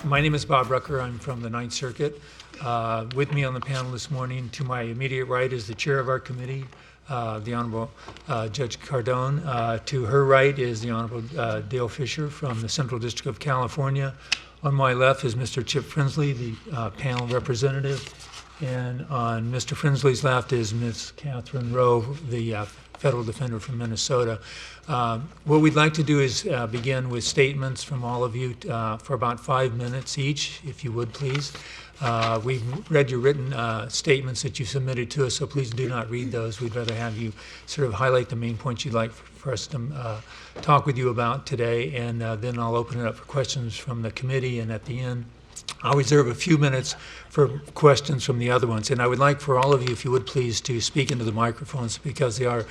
My name is Bob Rucker. I'm from the Ninth Circuit. With me on the panel this morning, to my immediate right, is the chair of our committee, the Honorable Judge Cardone. To her right is the Honorable Dale Fisher from the Central District of California. On my left is Mr. Chip Frinsley, the panel representative. And on Mr. Frinsley's left is Ms. Catherine Rowe, the federal defender from Minnesota. What we'd like to do is begin with statements from all of you for about 5 minutes each, if you would, please. We've read your written statements that you submitted to us, so please do not read those. We'd rather have you sort of highlight the main points you'd like for us to talk with you about today, and then I'll open it up for questions from the committee, and at the end, I'll reserve a few minutes for questions from the other ones. And I would like for all of you, if you would please, to speak into the microphones because they are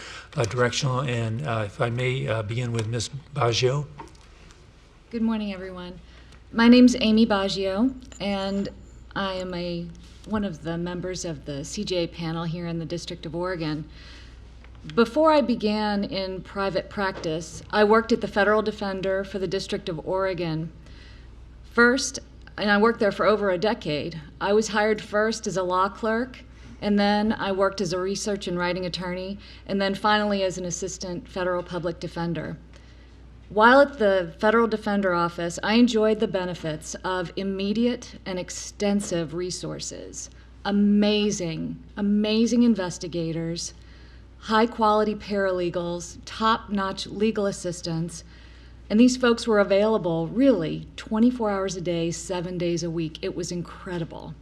directional. And if I may begin with Ms. Baggio. Good morning, everyone. My name's Amy Baggio, and I am one of the members of the CJA panel here in the District of Oregon. Before I began in private practice, I worked at the Federal Defender for the District of Oregon. First, and I worked there for over a decade. I was hired first as a law clerk, and then I worked as a research and writing attorney, and then finally as an assistant federal public defender. While at the Federal Defender Office, I enjoyed the benefits of immediate and extensive resources, amazing investigators, high-quality paralegals, top-notch legal assistants, and these folks were available really 24 hours a day, 7 days a week. It was incredible.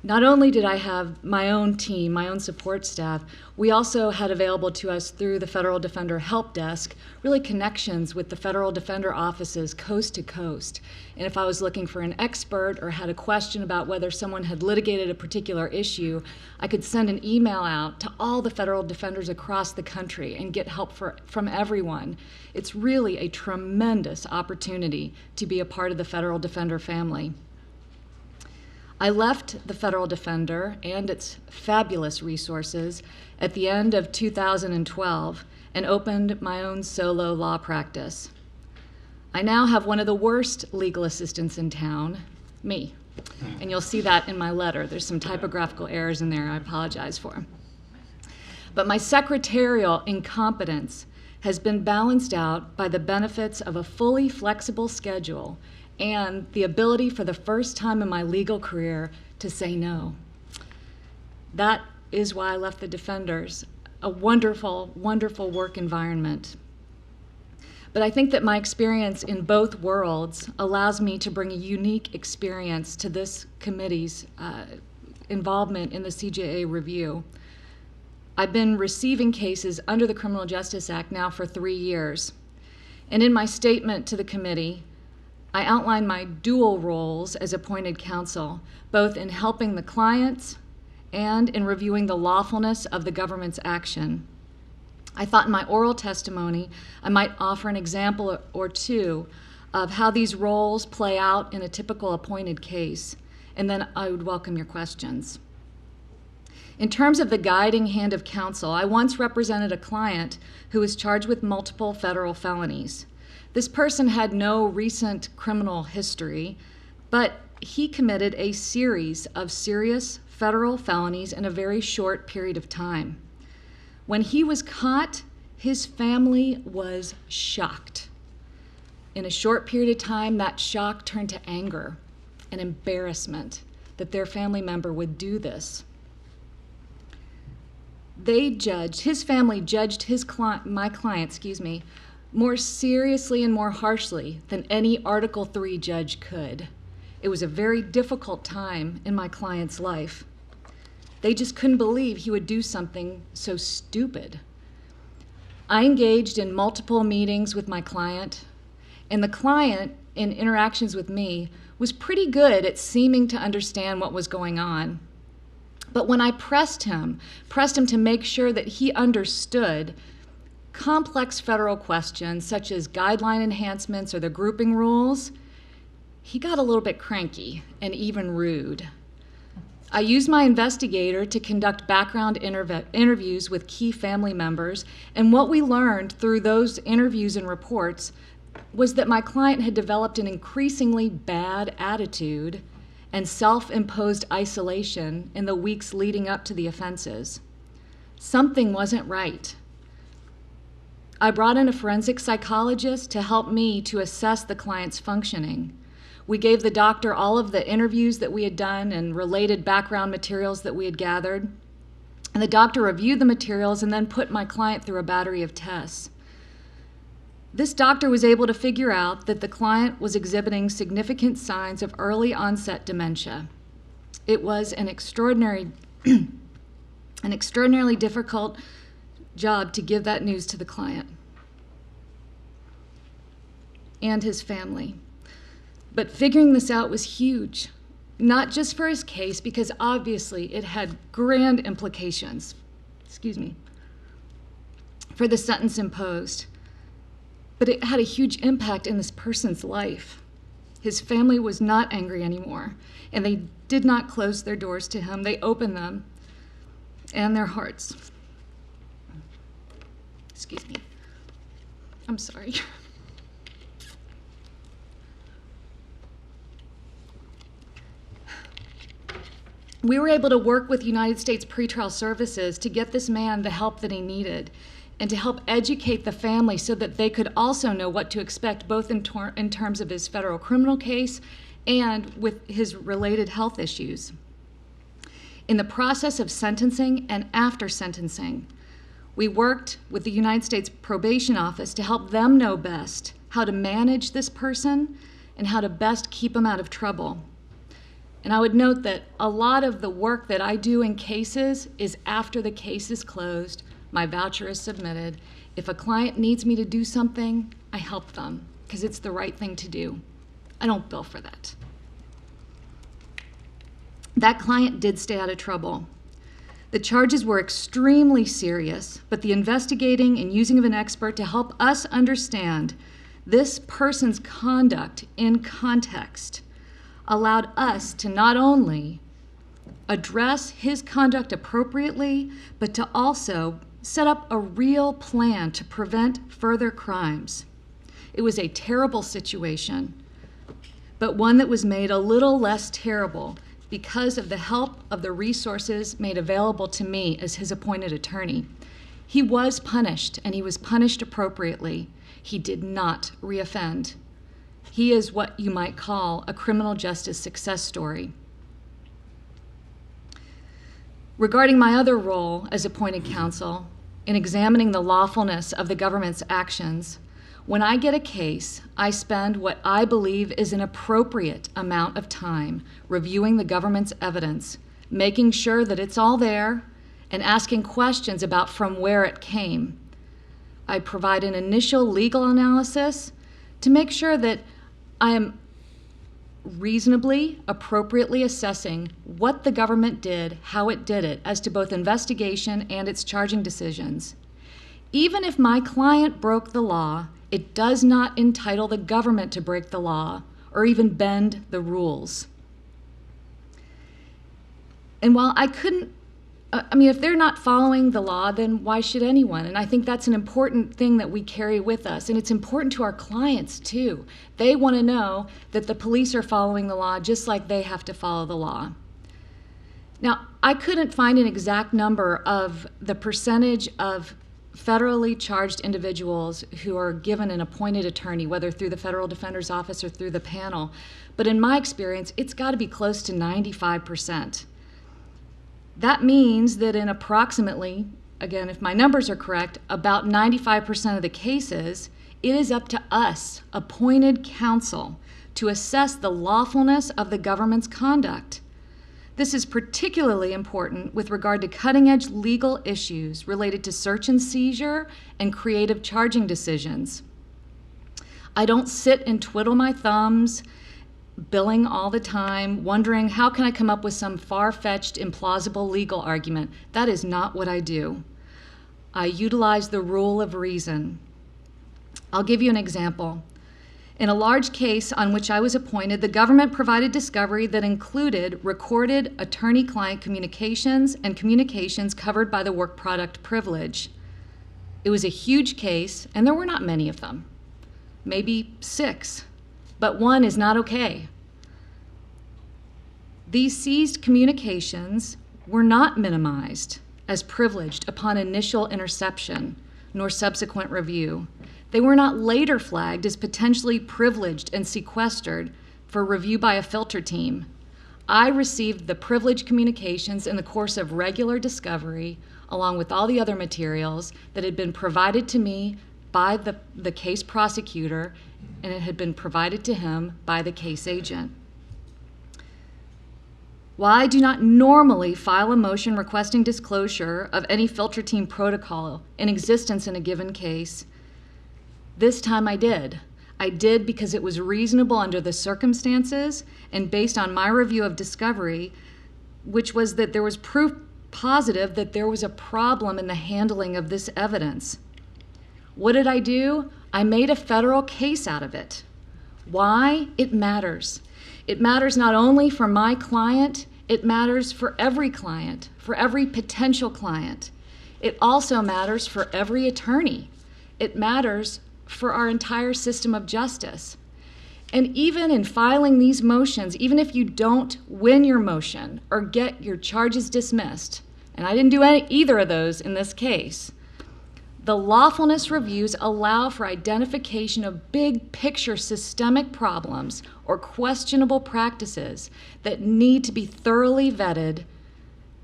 Not only did I have my own team, my own support staff, we also had available to us through the Federal Defender Help Desk really connections with the Federal Defender offices coast to coast. And if I was looking for an expert or had a question about whether someone had litigated a particular issue, I could send an email out to all the federal defenders across the country and get help from everyone. It's really a tremendous opportunity to be a part of the Federal Defender family. I left the Federal Defender and its fabulous resources at the end of 2012 and opened my own solo law practice. I now have one of the worst legal assistants in town, me. And you'll see that in my letter. There's some typographical errors in there I apologize for. But my secretarial incompetence has been balanced out by the benefits of a fully flexible schedule and the ability for the first time in my legal career to say no. That is why I left the Defenders, a wonderful, wonderful work environment. But I think that my experience in both worlds allows me to bring a unique experience to this committee's involvement in the CJA review. I've been receiving cases under the Criminal Justice Act now for 3 years. And in my statement to the committee, I outlined my dual roles as appointed counsel, both in helping the clients and in reviewing the lawfulness of the government's action. I thought in my oral testimony I might offer an example or two of how these roles play out in a typical appointed case, and then I would welcome your questions. In terms of the guiding hand of counsel, I once represented a client who was charged with multiple federal felonies. This person had no recent criminal history, but he committed a series of serious federal felonies in a very short period of time. When he was caught, his family was shocked. In a short period of time, that shock turned to anger and embarrassment that their family member would do this. His family judged my client, more seriously and more harshly than any Article III judge could. It was a very difficult time in my client's life. They just couldn't believe he would do something so stupid. I engaged in multiple meetings with my client, and the client, in interactions with me, was pretty good at seeming to understand what was going on. But when I pressed him to make sure that he understood complex federal questions such as guideline enhancements or the grouping rules, he got a little bit cranky and even rude. I used my investigator to conduct background interviews with key family members, and what we learned through those interviews and reports was that my client had developed an increasingly bad attitude and self-imposed isolation in the weeks leading up to the offenses. Something wasn't right. I brought in a forensic psychologist to help me to assess the client's functioning. We gave the doctor all of the interviews that we had done and related background materials that we had gathered. And the doctor reviewed the materials and then put my client through a battery of tests. This doctor was able to figure out that the client was exhibiting significant signs of early onset dementia. It was an extraordinarily difficult job to give that news to the client and his family. But figuring this out was huge, not just for his case, because obviously it had grand implications, for the sentence imposed. But it had a huge impact in this person's life. His family was not angry anymore, and they did not close their doors to him. They opened them and their hearts. Excuse me. I'm sorry. We were able to work with United States Pretrial Services to get this man the help that he needed and to help educate the family so that they could also know what to expect, both in terms of his federal criminal case and with his related health issues. In the process of sentencing and after sentencing, we worked with the United States Probation Office to help them know best how to manage this person and how to best keep him out of trouble. And I would note that a lot of the work that I do in cases is after the case is closed, my voucher is submitted. If a client needs me to do something, I help them because it's the right thing to do. I don't bill for that. That client did stay out of trouble. The charges were extremely serious, but the investigating and using of an expert to help us understand this person's conduct in context allowed us to not only address his conduct appropriately, but to also set up a real plan to prevent further crimes. It was a terrible situation, but one that was made a little less terrible because of the help of the resources made available to me as his appointed attorney. He was punished, and he was punished appropriately. He did not reoffend. He is what you might call a criminal justice success story. Regarding my other role as appointed counsel in examining the lawfulness of the government's actions, when I get a case, I spend what I believe is an appropriate amount of time reviewing the government's evidence, making sure that it's all there, and asking questions about from where it came. I provide an initial legal analysis to make sure that I am reasonably, appropriately assessing what the government did, how it did it, as to both investigation and its charging decisions. Even if my client broke the law, it does not entitle the government to break the law or even bend the rules. And while I couldn't, if they're not following the law, then why should anyone? And I think that's an important thing that we carry with us. And it's important to our clients, too. They want to know that the police are following the law just like they have to follow the law. Now, I couldn't find an exact number of the percentage of federally charged individuals who are given an appointed attorney, whether through the Federal Defender's Office or through the panel. But in my experience, it's got to be close to 95%. That means that in approximately, again, if my numbers are correct, about 95% of the cases, it is up to us, appointed counsel, to assess the lawfulness of the government's conduct. This is particularly important with regard to cutting-edge legal issues related to search and seizure and creative charging decisions. I don't sit and twiddle my thumbs, billing all the time, wondering how can I come up with some far-fetched, implausible legal argument. That is not what I do. I utilize the rule of reason. I'll give you an example. In a large case on which I was appointed, the government provided discovery that included recorded attorney-client communications and communications covered by the work product privilege. It was a huge case, and there were not many of them. maybe 6, but 1 is not okay. These seized communications were not minimized as privileged upon initial interception nor subsequent review. They were not later flagged as potentially privileged and sequestered for review by a filter team. I received the privileged communications in the course of regular discovery, along with all the other materials that had been provided to me by the case prosecutor, and it had been provided to him by the case agent. While I do not normally file a motion requesting disclosure of any filter team protocol in existence in a given case, this time I did. I did because it was reasonable under the circumstances and based on my review of discovery, which was that there was proof positive that there was a problem in the handling of this evidence. What did I do? I made a federal case out of it. Why? It matters. It matters not only for my client, it matters for every client, for every potential client. It also matters for every attorney. It matters for our entire system of justice. And even in filing these motions, even if you don't win your motion or get your charges dismissed, and I didn't do either of those in this case, the lawfulness reviews allow for identification of big picture systemic problems or questionable practices that need to be thoroughly vetted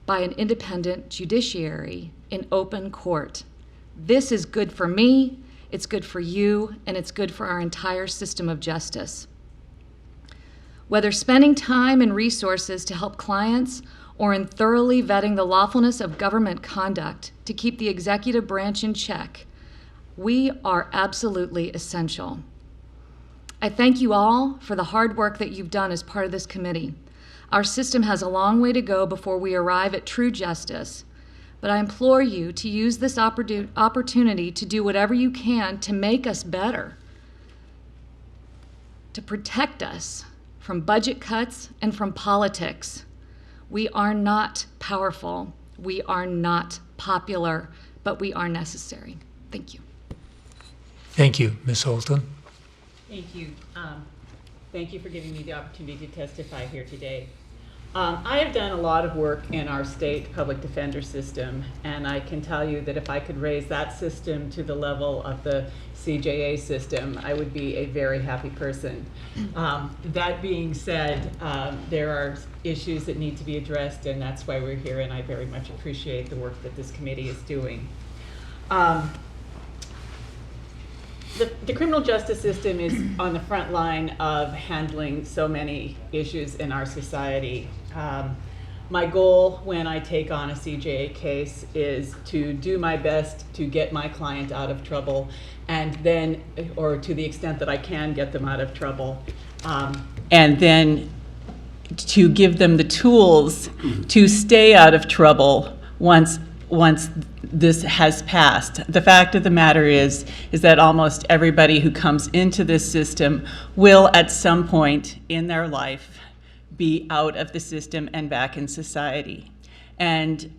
by an independent judiciary in open court. This is good for me, it's good for you, and it's good for our entire system of justice. Whether spending time and resources to help clients or in thoroughly vetting the lawfulness of government conduct to keep the executive branch in check, we are absolutely essential. I thank you all for the hard work that you've done as part of this committee. Our system has a long way to go before we arrive at true justice, but I implore you to use this opportunity to do whatever you can to make us better, to protect us from budget cuts and from politics. We are not powerful, we are not popular, but we are necessary. Thank you. Thank you, Ms. Holton. Thank you. Thank you for giving me the opportunity to testify here today. I have done a lot of work in our state public defender system, and I can tell you that if I could raise that system to the level of the CJA system, I would be a very happy person. That being said, there are issues that need to be addressed, and that's why we're here, and I very much appreciate the work that this committee is doing. The criminal justice system is on the front line of handling so many issues in our society. My goal when I take on a CJA case is to do my best to get my client out of trouble, and then, or to the extent that I can get them out of trouble, and then to give them the tools to stay out of trouble once this has passed. The fact of the matter is that almost everybody who comes into this system will at some point in their life be out of the system and back in society. And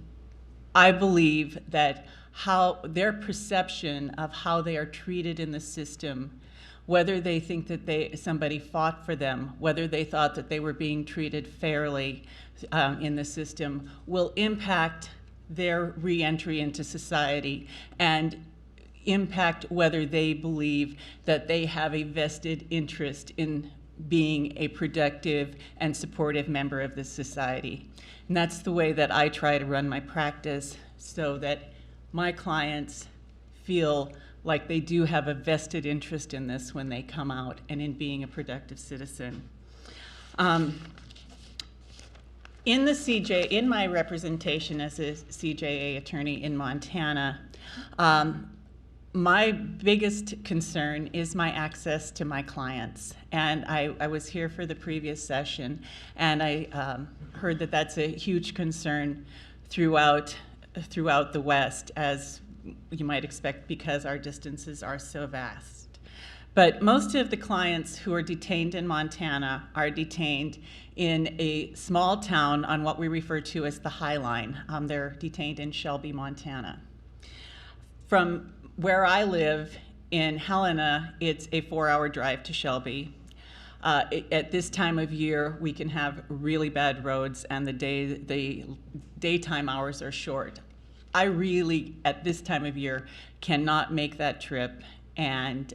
I believe that how their perception of how they are treated in the system, whether they think that somebody fought for them, whether they thought that they were being treated fairly in the system, will impact their re-entry into society and impact whether they believe that they have a vested interest in being a productive and supportive member of this society. And that's the way that I try to run my practice, so that my clients feel like they do have a vested interest in this when they come out and in being a productive citizen. In my representation as a CJA attorney in Montana, my biggest concern is my access to my clients. And I was here for the previous session, and I heard that that's a huge concern throughout the West, as you might expect, because our distances are so vast. But most of the clients who are detained in Montana are detained in a small town on what we refer to as the High Line. They're detained in Shelby, Montana. From where I live in Helena, it's a 4-hour drive to Shelby. At this time of year, we can have really bad roads, and the daytime hours are short. I really, at this time of year, cannot make that trip and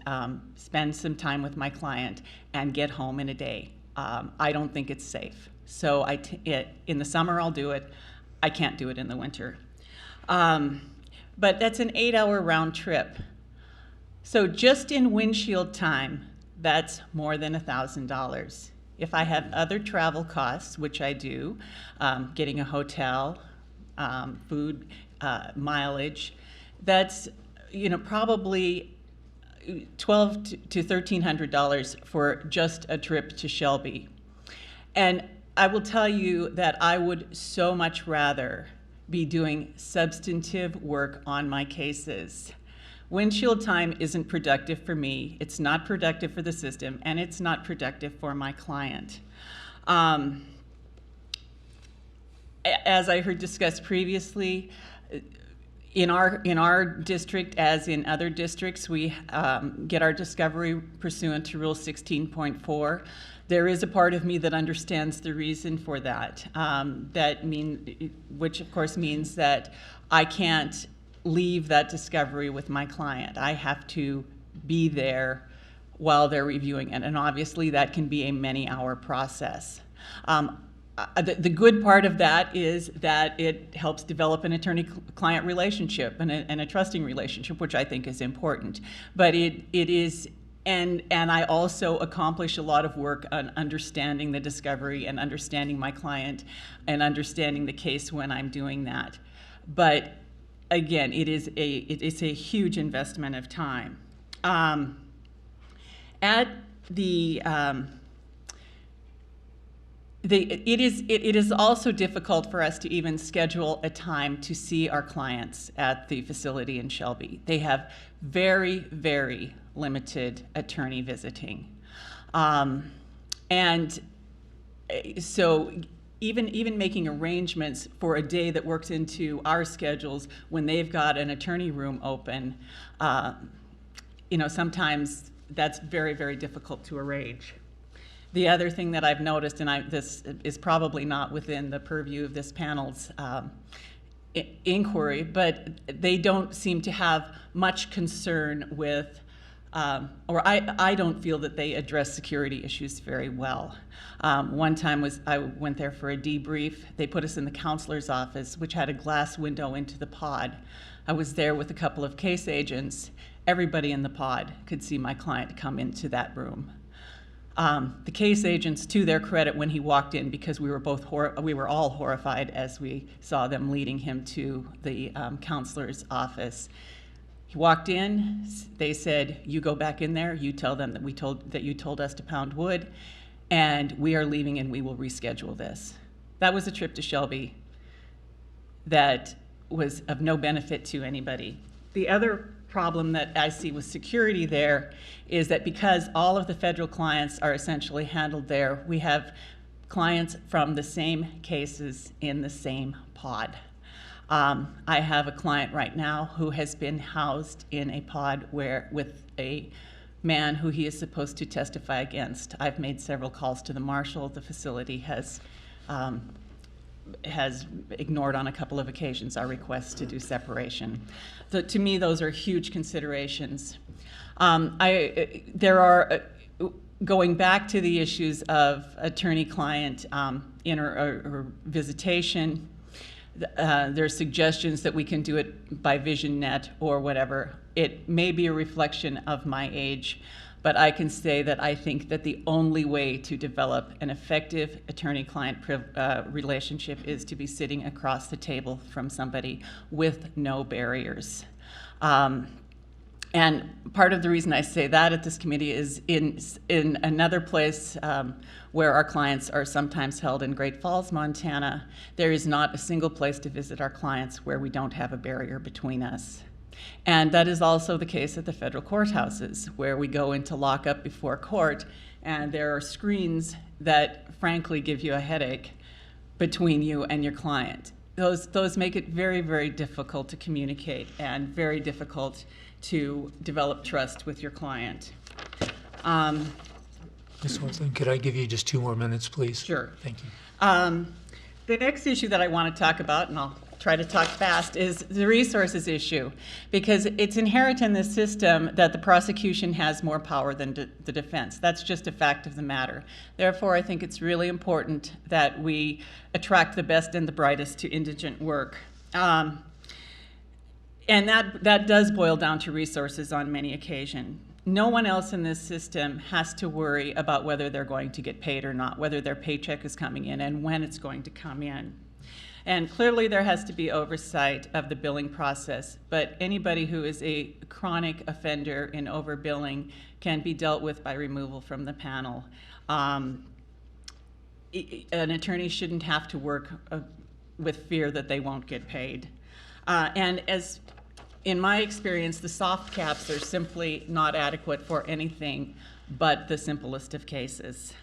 spend some time with my client and get home in a day. I don't think it's safe. So in the summer, I'll do it. I can't do it in the winter. But that's an 8-hour round trip. So just in windshield time, that's more than $1,000. If I have other travel costs, which I do, getting a hotel, food, mileage, that's probably $1,200 to $1,300 for just a trip to Shelby. And I will tell you that I would so much rather be doing substantive work on my cases. Windshield time isn't productive for me, it's not productive for the system, and it's not productive for my client. As I heard discussed previously, in our district, as in other districts, we get our discovery pursuant to Rule 16.4. There is a part of me that understands the reason for that, which of course means that I can't leave that discovery with my client. I have to be there while they're reviewing it, and obviously that can be a many-hour process. The good part of that is that it helps develop an attorney-client relationship and a trusting relationship, which I think is important. But it is, and I also accomplish a lot of work on understanding the discovery and understanding my client and understanding the case when I'm doing that. But again, it is a huge investment of time. It is also difficult for us to even schedule a time to see our clients at the facility in Shelby. They have very, very limited attorney visiting. And so even making arrangements for a day that works into our schedules when they've got an attorney room open, sometimes that's very, very difficult to arrange. The other thing that I've noticed, and this is probably not within the purview of this panel's inquiry, but they don't seem to have much concern with, or I don't feel that they address security issues very well. One time I went there for a debrief. They put us in the counselor's office, which had a glass window into the pod. I was there with a couple of case agents. Everybody in the pod could see my client come into that room. The case agents, to their credit, when he walked in, because we were all horrified as we saw them leading him to the counselor's office. He walked in. They said, "You go back in there. You tell them that you told us to pound wood, and we are leaving, and we will reschedule this." That was a trip to Shelby that was of no benefit to anybody. The other problem that I see with security there is that because all of the federal clients are essentially handled there, we have clients from the same cases in the same pod. I have a client right now who has been housed in a pod with a man who he is supposed to testify against. I've made several calls to the marshal. The facility has ignored on a couple of occasions our requests to do separation. So to me, those are huge considerations. There are, going back to the issues of attorney-client or visitation, there are suggestions that we can do it by VisionNet or whatever. It may be a reflection of my age, but I can say that I think that the only way to develop an effective attorney-client relationship is to be sitting across the table from somebody with no barriers. And part of the reason I say that at this committee is in another place where our clients are sometimes held in Great Falls, Montana, there is not a single place to visit our clients where we don't have a barrier between us. And that is also the case at the federal courthouses, where we go into lockup before court, and there are screens that frankly give you a headache between you and your client. Those make it very, very difficult to communicate and very difficult to develop trust with your client. Ms. Holton, could I give you just 2 more minutes, please? Sure. Thank you. The next issue that I want to talk about, and I'll try to talk fast, is the resources issue, because it's inherent in the system that the prosecution has more power than the defense. That's just a fact of the matter. Therefore, I think it's really important that we attract the best and the brightest to indigent work. And that does boil down to resources on many occasions. No one else in this system has to worry about whether they're going to get paid or not, whether their paycheck is coming in and when it's going to come in. And clearly there has to be oversight of the billing process, but anybody who is a chronic offender in overbilling can be dealt with by removal from the panel. An attorney shouldn't have to work with fear that they won't get paid. And as in my experience, the soft caps are simply not adequate for anything but the simplest of cases.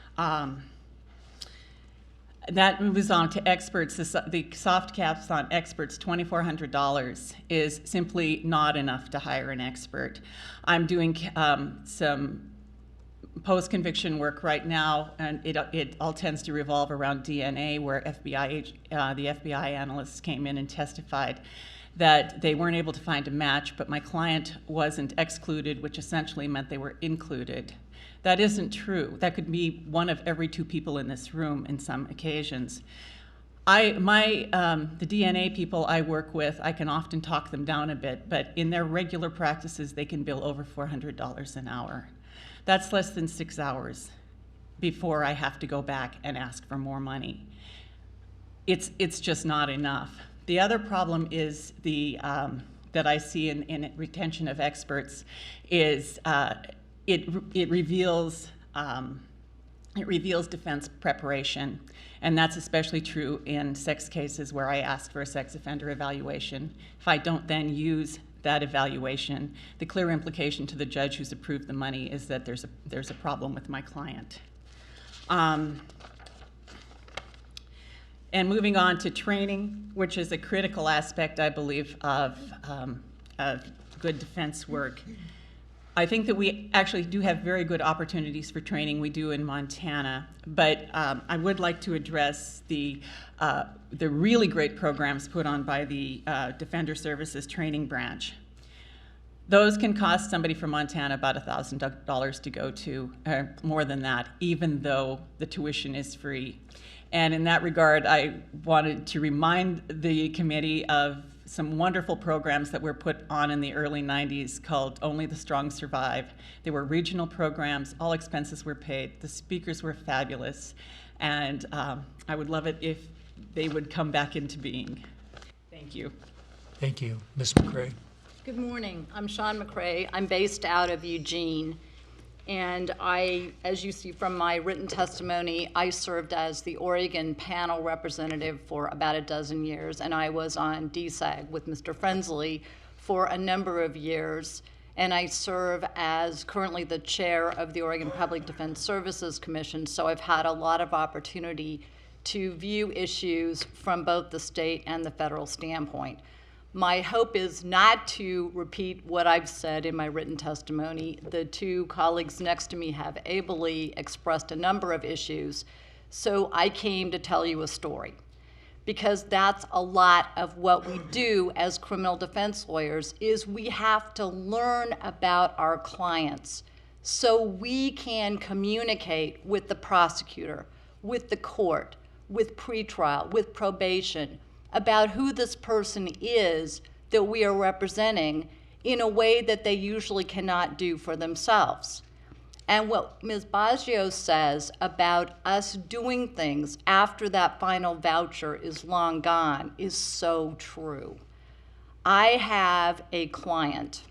That moves on to experts. The soft caps on experts, $2,400, is simply not enough to hire an expert. I'm doing some post-conviction work right now, and it all tends to revolve around DNA, where the FBI analysts came in and testified that they weren't able to find a match, but my client wasn't excluded, which essentially meant they were included. That isn't true. That could be one of every 2 people in this room in some occasions. The DNA people I work with, I can often talk them down a bit, but in their regular practices, they can bill over $400 an hour. That's less than 6 hours before I have to go back and ask for more money. It's just not enough. The other problem is that I see in retention of experts is it reveals defense preparation, and that's especially true in sex cases where I ask for a sex offender evaluation. If I don't then use that evaluation, the clear implication to the judge who's approved the money is that there's a problem with my client. And moving on to training, which is a critical aspect, I believe, of good defense work. I think that we actually do have very good opportunities for training. We do in Montana, but I would like to address the really great programs put on by the Defender Services Training Branch. Those can cost somebody from Montana about $1,000 to go to, or more than that, even though the tuition is free. And in that regard, I wanted to remind the committee of some wonderful programs that were put on in the early 90s called Only the Strong Survive. They were regional programs, all expenses were paid, the speakers were fabulous, and I would love it if they would come back into being. Thank you. Thank you. Ms. McCrea. Good morning. I'm Shaun McCrea. I'm based out of Eugene. And as you see from my written testimony, I served as the Oregon panel representative for about a dozen years, and I was on DSAG with Mr. Frensley for a number of years. And I serve as currently the chair of the Oregon Public Defense Services Commission, so I've had a lot of opportunity to view issues from both the state and the federal standpoint. My hope is not to repeat what I've said in my written testimony. The 2 colleagues next to me have ably expressed a number of issues, so I came to tell you a story, because that's a lot of what we do as criminal defense lawyers, is we have to learn about our clients so we can communicate with the prosecutor, with the court, with pretrial, with probation, about who this person is that we are representing in a way that they usually cannot do for themselves. And what Ms. Baggio says about us doing things after that final voucher is long gone is so true. I have a client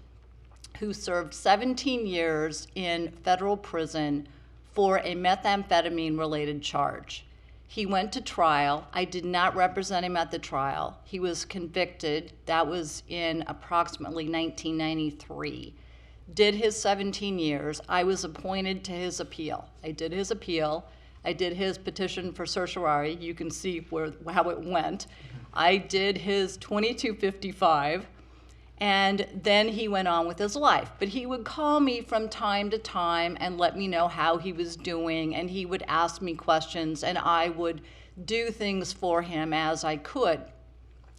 who served 17 years in federal prison for a methamphetamine-related charge. He went to trial. I did not represent him at the trial. He was convicted. That was in approximately 1993. Did his 17 years. I was appointed to his appeal. I did his appeal. I did his petition for certiorari. You can see how it went. I did his 2255. And then he went on with his life. But he would call me from time to time and let me know how he was doing, and he would ask me questions, and I would do things for him as I could.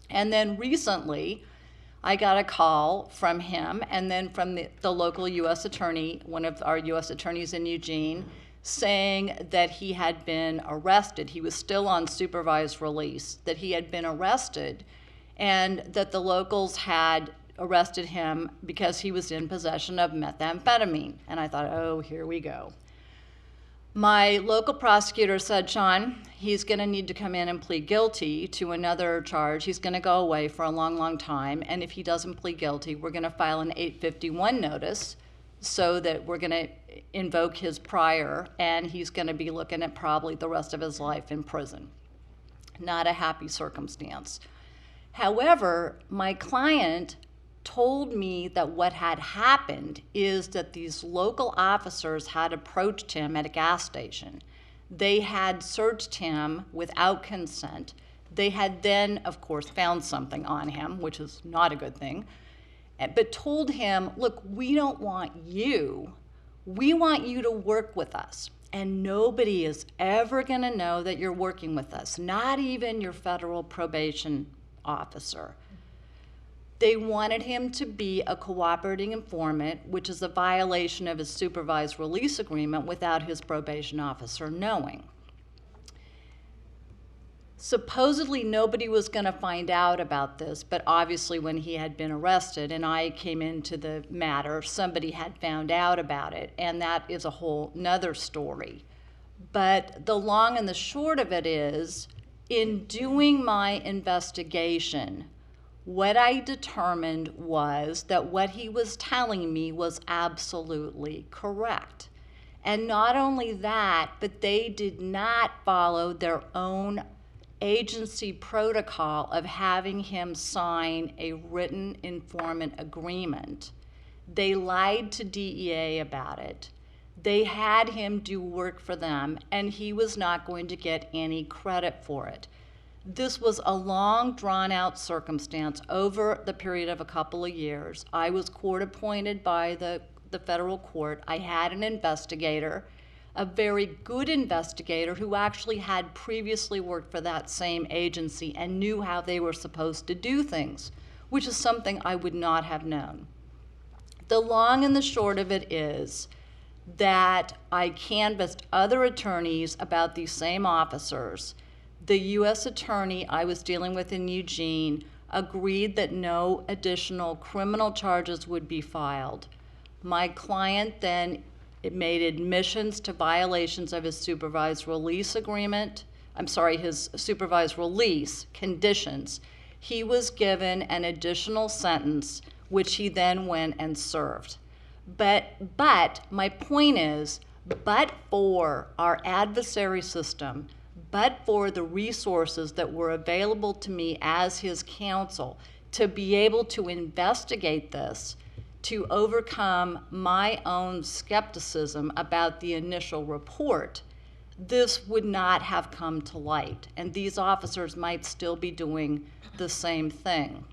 And then recently, I got a call from him and then from the local U.S. attorney, one of our U.S. attorneys in Eugene, saying that he had been arrested. He was still on supervised release, that he had been arrested, and that the locals had arrested him because he was in possession of methamphetamine. And I thought, oh, here we go. My local prosecutor said, Shaun, he's going to need to come in and plead guilty to another charge. He's going to go away for a long, long time. And if he doesn't plead guilty, we're going to file an 851 notice so that we're going to invoke his prior, and he's going to be looking at probably the rest of his life in prison. Not a happy circumstance. However, my client told me that what had happened is that these local officers had approached him at a gas station. They had searched him without consent. They had then, of course, found something on him, which is not a good thing, but told him, look, we don't want you. We want you to work with us. And nobody is ever going to know that you're working with us, not even your federal probation officer. They wanted him to be a cooperating informant, which is a violation of his supervised release agreement without his probation officer knowing. Supposedly nobody was going to find out about this, but obviously when he had been arrested and I came into the matter, somebody had found out about it, and that is a whole nother story. But the long and the short of it is, in doing my investigation, what I determined was that what he was telling me was absolutely correct. And not only that, but they did not follow their own agency protocol of having him sign a written informant agreement. They lied to DEA about it. They had him do work for them, and he was not going to get any credit for it. This was a long, drawn-out circumstance over the period of a couple of years. I was court-appointed by the federal court. I had an investigator, a very good investigator who actually had previously worked for that same agency and knew how they were supposed to do things, which is something I would not have known. The long and the short of it is that I canvassed other attorneys about these same officers. The U.S. attorney I was dealing with in Eugene agreed that no additional criminal charges would be filed. My client then made admissions to violations of his supervised release agreement. His supervised release conditions. He was given an additional sentence, which he then went and served. But my point is, but for our adversary system, but for the resources that were available to me as his counsel to be able to investigate this, to overcome my own skepticism about the initial report, this would not have come to light, and these officers might still be doing the same thing.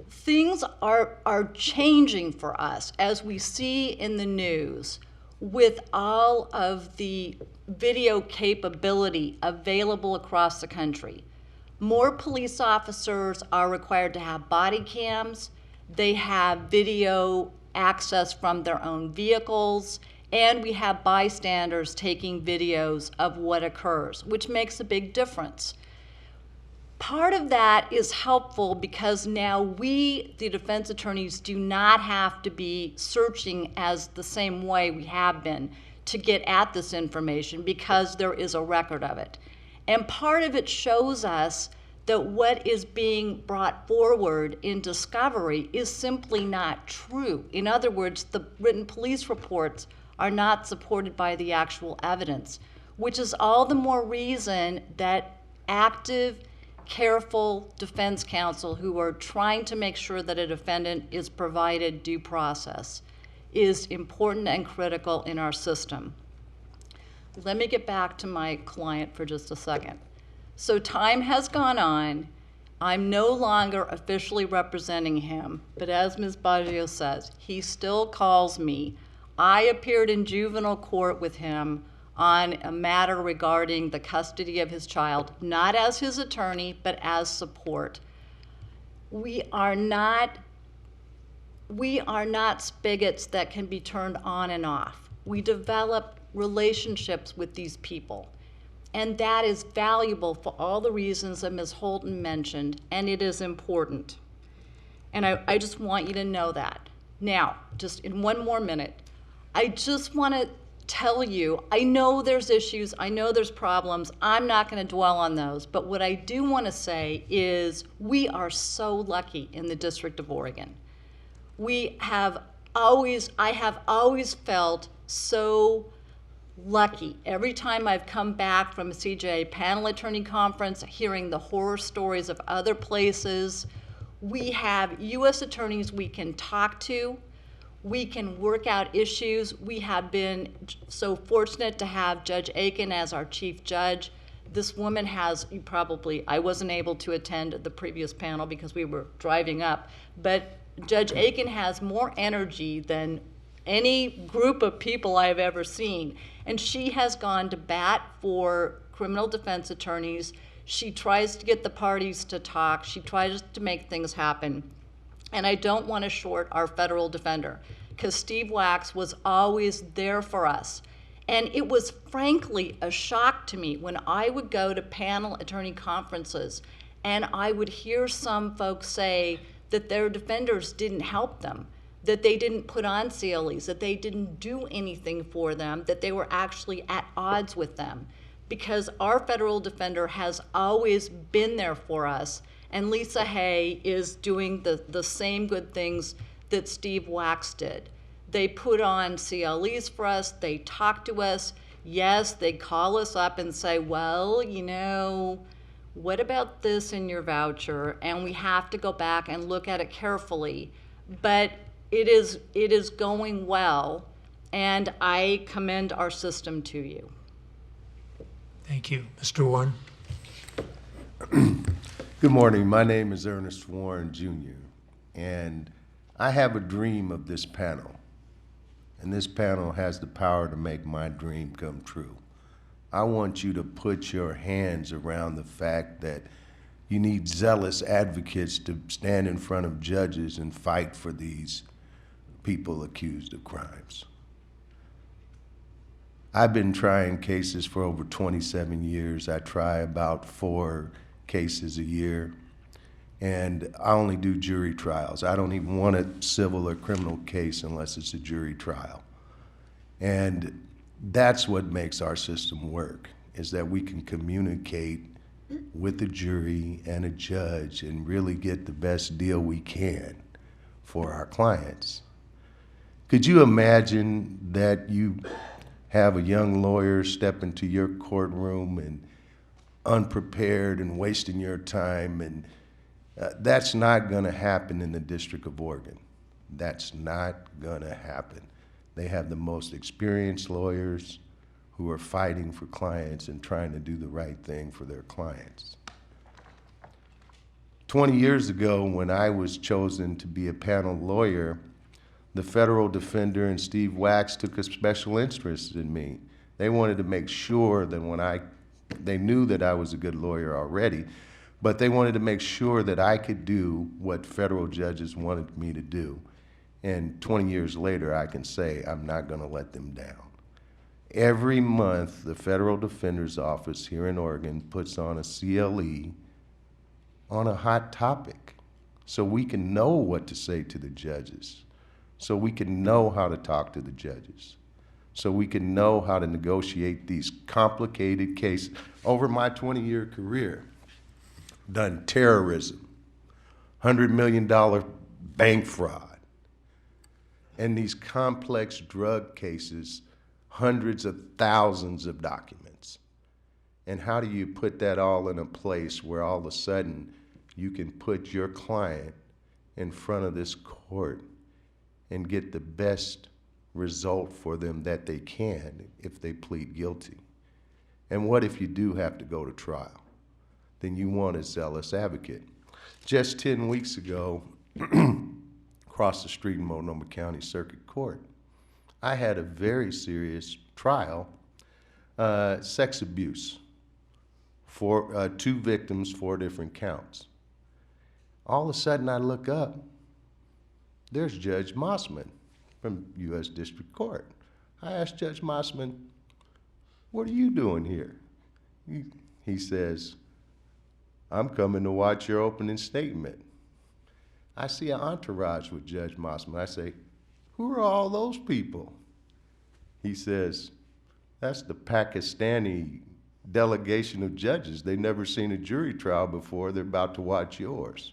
Things are changing for us, as we see in the news, with all of the video capability available across the country. More police officers are required to have body cams. They have video access from their own vehicles, and we have bystanders taking videos of what occurs, which makes a big difference. Part of that is helpful because now we, the defense attorneys, do not have to be searching as the same way we have been to get at this information because there is a record of it. And part of it shows us that what is being brought forward in discovery is simply not true. In other words, the written police reports are not supported by the actual evidence, which is all the more reason that active, careful defense counsel who are trying to make sure that a defendant is provided due process is important and critical in our system. Let me get back to my client for just a second. So time has gone on. I'm no longer officially representing him, but as Ms. Baggio says, he still calls me. I appeared in juvenile court with him on a matter regarding the custody of his child, not as his attorney, but as support. We are not spigots that can be turned on and off. We develop relationships with these people. And that is valuable for all the reasons that Ms. Holton mentioned, and it is important. And I just want you to know that. Now, just in one more minute, I just want to tell you, I know there's issues, I know there's problems, I'm not going to dwell on those, but what I do want to say is we are so lucky in the District of Oregon. I have always felt so lucky. Every time I've come back from a CJA panel attorney conference, hearing the horror stories of other places, we have U.S. attorneys we can talk to, we can work out issues. We have been so fortunate to have Judge Aiken as our chief judge. This woman has, I wasn't able to attend the previous panel because we were driving up, but Judge Aiken has more energy than any group of people I've ever seen. And she has gone to bat for criminal defense attorneys. She tries to get the parties to talk. She tries to make things happen. And I don't want to short our federal defender, because Steve Wax was always there for us. And it was frankly a shock to me when I would go to panel attorney conferences and I would hear some folks say that their defenders didn't help them, that they didn't put on CLEs, that they didn't do anything for them, that they were actually at odds with them. Because our federal defender has always been there for us, and Lisa Hay is doing the same good things that Steve Wax did. They put on CLEs for us, they talk to us. Yes, they call us up and say, well, you know, what about this in your voucher? And we have to go back and look at it carefully. But it is going well, and I commend our system to you. Thank you. Mr. Warren? Good morning. My name is Ernest Warren, Jr., and I have a dream of this panel, and this panel has the power to make my dream come true. I want you to put your hands around the fact that you need zealous advocates to stand in front of judges and fight for these people accused of crimes. I've been trying cases for over 27 years. I try about 4 cases a year, and I only do jury trials. I don't even want a civil or criminal case unless it's a jury trial. And that's what makes our system work, is that we can communicate with a jury and a judge and really get the best deal we can for our clients. Could you imagine that you have a young lawyer step into your courtroom and unprepared and wasting your time? And that's not going to happen in the District of Oregon. That's not going to happen. They have the most experienced lawyers who are fighting for clients and trying to do the right thing for their clients. 20 years ago, when I was chosen to be a panel lawyer, the federal defender and Steve Wax took a special interest in me. They wanted to make sure that they knew that I was a good lawyer already, but they wanted to make sure that I could do what federal judges wanted me to do. And 20 years later, I can say I'm not going to let them down. Every month, the federal defender's office here in Oregon puts on a CLE on a hot topic so we can know what to say to the judges, so we can know how to talk to the judges, so we can know how to negotiate these complicated cases. Over my 20-year career, done terrorism, $100 million bank fraud, and these complex drug cases, hundreds of thousands of documents. And how do you put that all in a place where all of a sudden you can put your client in front of this court and get the best result for them that they can if they plead guilty? And what if you do have to go to trial? Then you want a zealous advocate. Just 10 weeks ago, across the street in Multnomah County Circuit Court, I had a very serious trial, sex abuse, for 2 victims, 4 different counts. All of a sudden I look up, there's Judge Mossman from U.S. District Court. I asked Judge Mossman, what are you doing here? He says, I'm coming to watch your opening statement. I see an entourage with Judge Mossman. I say, who are all those people? He says, that's the Pakistani delegation of judges. They've never seen a jury trial before. They're about to watch yours.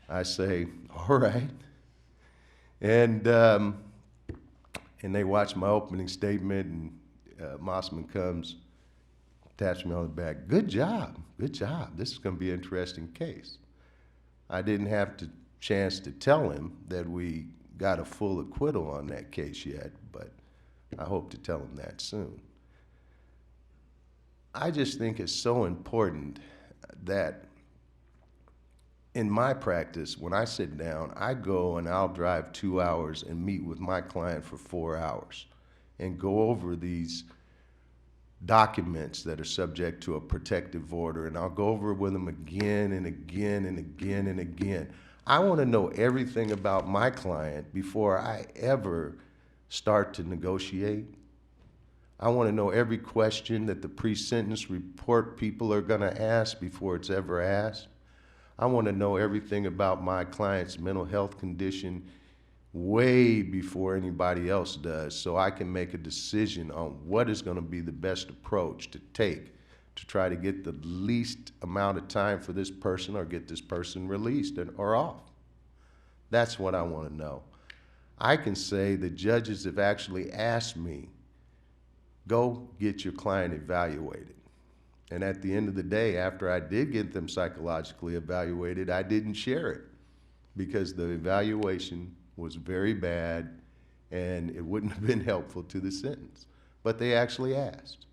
I say, all right. And they watch my opening statement, and Mossman comes, taps me on the back. Good job, good job. This is going to be an interesting case. I didn't have the chance to tell him that we got a full acquittal on that case yet, but I hope to tell him that soon. I just think it's so important that in my practice, when I sit down, I go and I'll drive 2 hours and meet with my client for 4 hours and go over these documents that are subject to a protective order, and I'll go over it with them again and again and again and again. I want to know everything about my client before I ever start to negotiate. I want to know every question that the pre-sentence report people are going to ask before it's ever asked. I want to know everything about my client's mental health condition way before anybody else does, so I can make a decision on what is going to be the best approach to take to try to get the least amount of time for this person or get this person released or off. That's what I want to know. I can say the judges have actually asked me, go get your client evaluated. And at the end of the day, after I did get them psychologically evaluated, I didn't share it because the evaluation was very bad and it wouldn't have been helpful to the sentence. But they actually asked.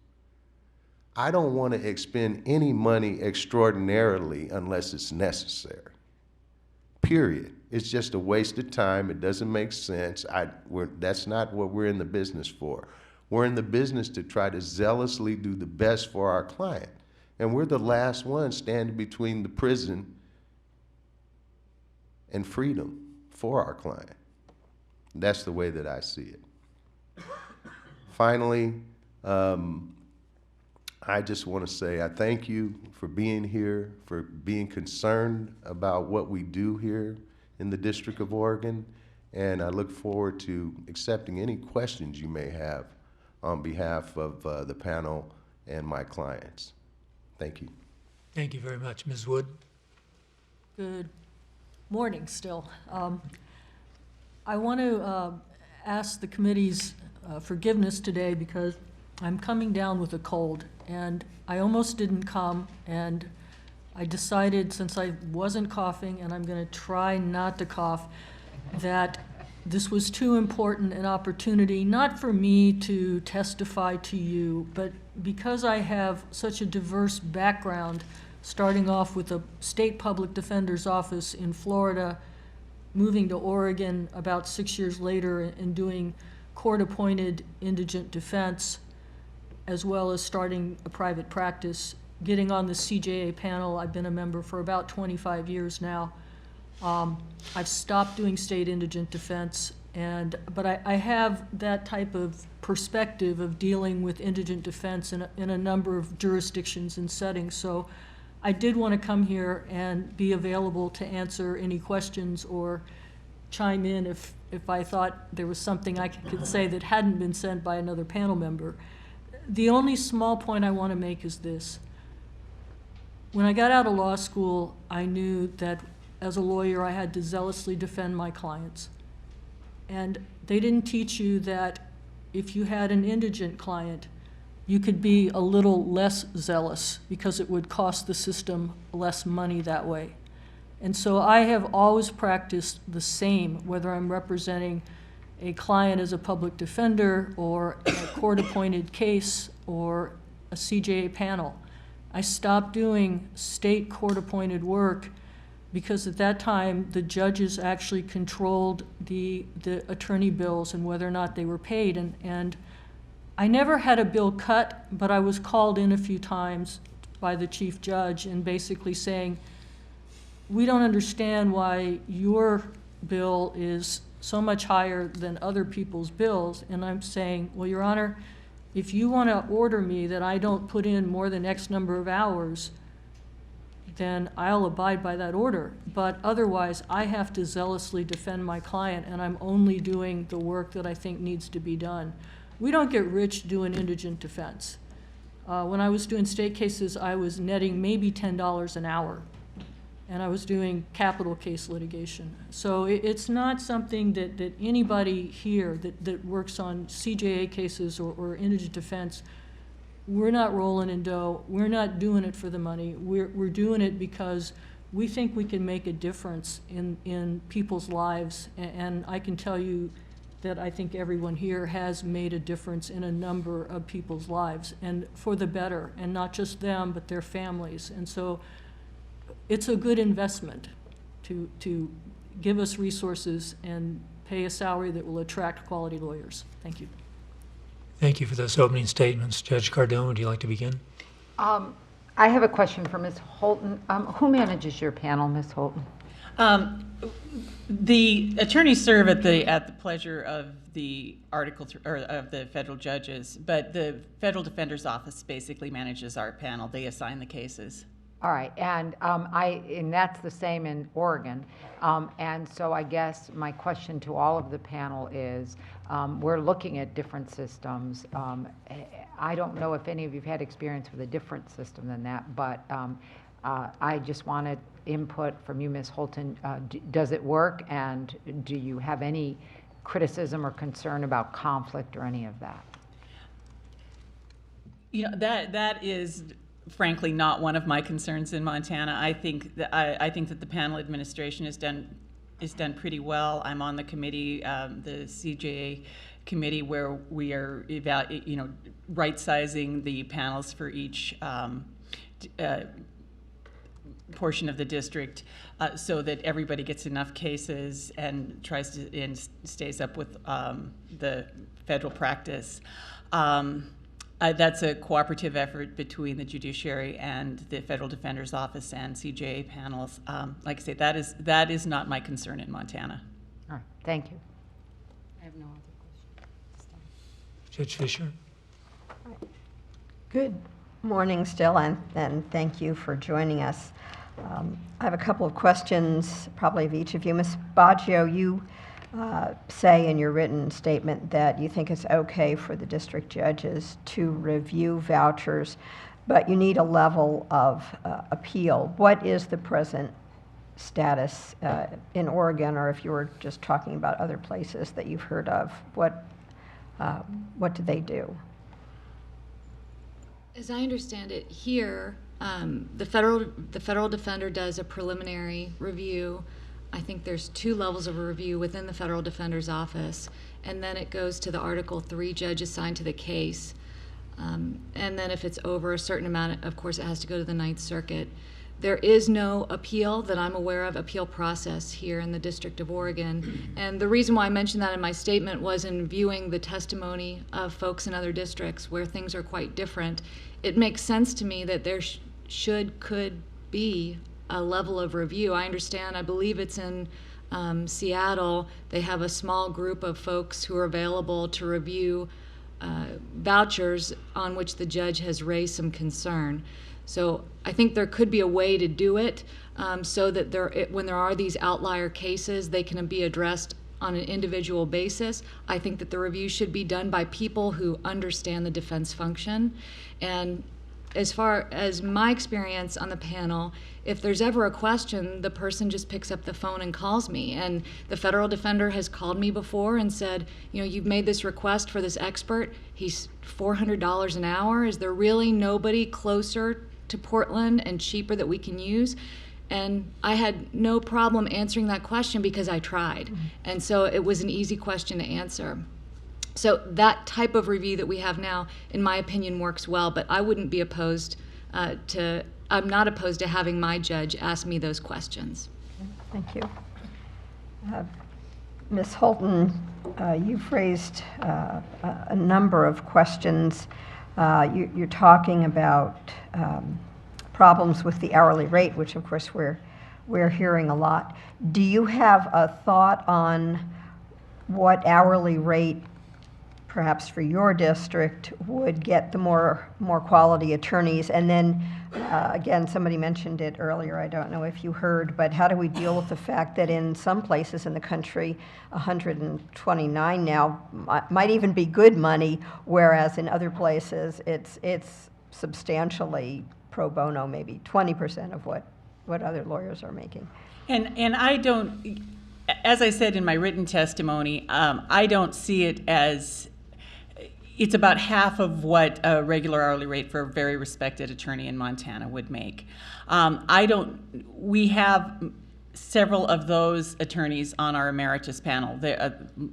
I don't want to expend any money extraordinarily unless it's necessary. Period. It's just a waste of time. It doesn't make sense. That's not what we're in the business for. We're in the business to try to zealously do the best for our client. And we're the last ones standing between the prison and freedom for our client. That's the way that I see it. Finally, I just want to say I thank you for being here, for being concerned about what we do here in the District of Oregon, and I look forward to accepting any questions you may have on behalf of the panel and my clients. Thank you. Thank you very much. Ms. Wood? Good morning still. I want to ask the committee's forgiveness today because I'm coming down with a cold, and I almost didn't come, and I decided, since I wasn't coughing, and I'm going to try not to cough, that this was too important an opportunity, not for me to testify to you, but because I have such a diverse background, starting off with a state public defender's office in Florida, moving to Oregon about 6 years later and doing court-appointed indigent defense, as well as starting a private practice, getting on the CJA panel. I've been a member for about 25 years now. I've stopped doing state indigent defense, but I have that type of perspective of dealing with indigent defense in a number of jurisdictions and settings. So I did want to come here and be available to answer any questions or chime in if I thought there was something I could say that hadn't been said by another panel member. The only small point I want to make is this. When I got out of law school, I knew that as a lawyer, I had to zealously defend my clients. And they didn't teach you that if you had an indigent client, you could be a little less zealous because it would cost the system less money that way. And so I have always practiced the same, whether I'm representing a client as a public defender or a court-appointed case or a CJA panel. I stopped doing state court-appointed work because at that time, the judges actually controlled the attorney bills and whether or not they were paid. And I never had a bill cut, but I was called in a few times by the chief judge and basically saying, we don't understand why your bill is so much higher than other people's bills. And I'm saying, well, Your Honor, if you want to order me that I don't put in more than X number of hours, then I'll abide by that order. But otherwise, I have to zealously defend my client, and I'm only doing the work that I think needs to be done. We don't get rich doing indigent defense. When I was doing state cases, I was netting maybe $10 an hour, and I was doing capital case litigation. So it's not something that anybody here that works on CJA cases or indigent defense, we're not rolling in dough. We're not doing it for the money. We're doing it because we think we can make a difference in people's lives. And I can tell you that I think everyone here has made a difference in a number of people's lives, and for the better, and not just them, but their families. And so it's a good investment to give us resources and pay a salary that will attract quality lawyers. Thank you. Thank you for those opening statements. Judge Cardone, would you like to begin? I have a question for Ms. Holton. Who manages your panel, Ms. Holton? The attorneys serve at the pleasure of the of the federal judges, but the federal defender's office basically manages our panel. They assign the cases. All right, and that's the same in Oregon. And so I guess my question to all of the panel is, we're looking at different systems. I don't know if any of you've had experience with a different system than that, but I just wanted input from you, Ms. Holton. Does it work, and do you have any criticism or concern about conflict or any of that? You know, that is frankly not one of my concerns in Montana. I think that the panel administration is done pretty well. I'm on the committee, the CJA committee, where we are right-sizing the panels for each portion of the district, so that everybody gets enough cases and stays up with the federal practice. That's a cooperative effort between the judiciary and the federal defender's office and CJA panels. Like I say, that is not my concern in Montana. All right, thank you. I have no other questions. Judge Fisher? Good morning still, and thank you for joining us. I have a couple of questions, probably of each of you. Ms. Baggio, you say in your written statement that you think it's okay for the district judges to review vouchers, but you need a level of appeal. What is the present status in Oregon, or if you were just talking about other places that you've heard of, what do they do? As I understand it, here, the federal defender does a preliminary review. I think there's 2 levels of a review within the federal defender's office, and then it goes to the Article 3 judge assigned to the case. And then if it's over a certain amount, of course, it has to go to the Ninth Circuit. There is no appeal that I'm aware of, appeal process here in the District of Oregon. And the reason why I mentioned that in my statement was in viewing the testimony of folks in other districts where things are quite different. It makes sense to me that there could be a level of review. I understand, I believe it's in Seattle, they have a small group of folks who are available to review vouchers on which the judge has raised some concern. So I think there could be a way to do it so that when there are these outlier cases, they can be addressed on an individual basis. I think that the review should be done by people who understand the defense function. And as far as my experience on the panel, if there's ever a question, the person just picks up the phone and calls me. And the federal defender has called me before and said, you know, you've made this request for this expert. He's $400 an hour. Is there really nobody closer to Portland and cheaper that we can use? And I had no problem answering that question because I tried. Mm-hmm. And so it was an easy question to answer. So that type of review that we have now, in my opinion, works well, but I wouldn't be opposed I'm not opposed to having my judge ask me those questions. Thank you. Ms. Holton, you've raised a number of questions. You're talking about problems with the hourly rate, which of course we're hearing a lot. Do you have a thought on what hourly rate, perhaps for your district, would get the more quality attorneys? And then, again, somebody mentioned it earlier, I don't know if you heard, but how do we deal with the fact that in some places in the country, 129 now might even be good money, whereas in other places it's substantially pro bono, maybe 20% of what other lawyers are making? And I don't, as I said in my written testimony, I don't see it as, it's about half of what a regular hourly rate for a very respected attorney in Montana would make. We have several of those attorneys on our emeritus panel.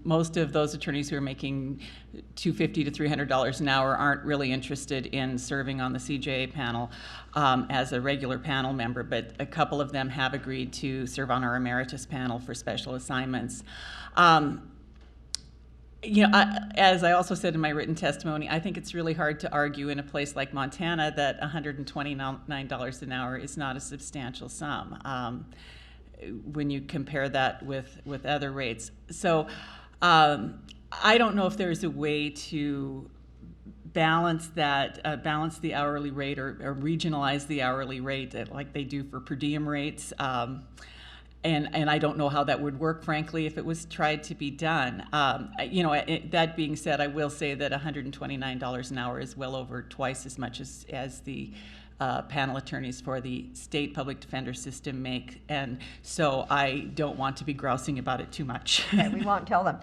Most of those attorneys who are making $250 to $300 an hour aren't really interested in serving on the CJA panel as a regular panel member, but a couple of them have agreed to serve on our emeritus panel for special assignments. As I also said in my written testimony, I think it's really hard to argue in a place like Montana that $129 an hour is not a substantial sum when you compare that with other rates. So I don't know if there's a way to balance that, balance the hourly rate or regionalize the hourly rate like they do for per diem rates. And I don't know how that would work, frankly, if it was tried to be done. That being said, I will say that $129 an hour is well over twice as much as the panel attorneys for the state public defender system make. And so I don't want to be grousing about it too much. Okay, we won't tell them.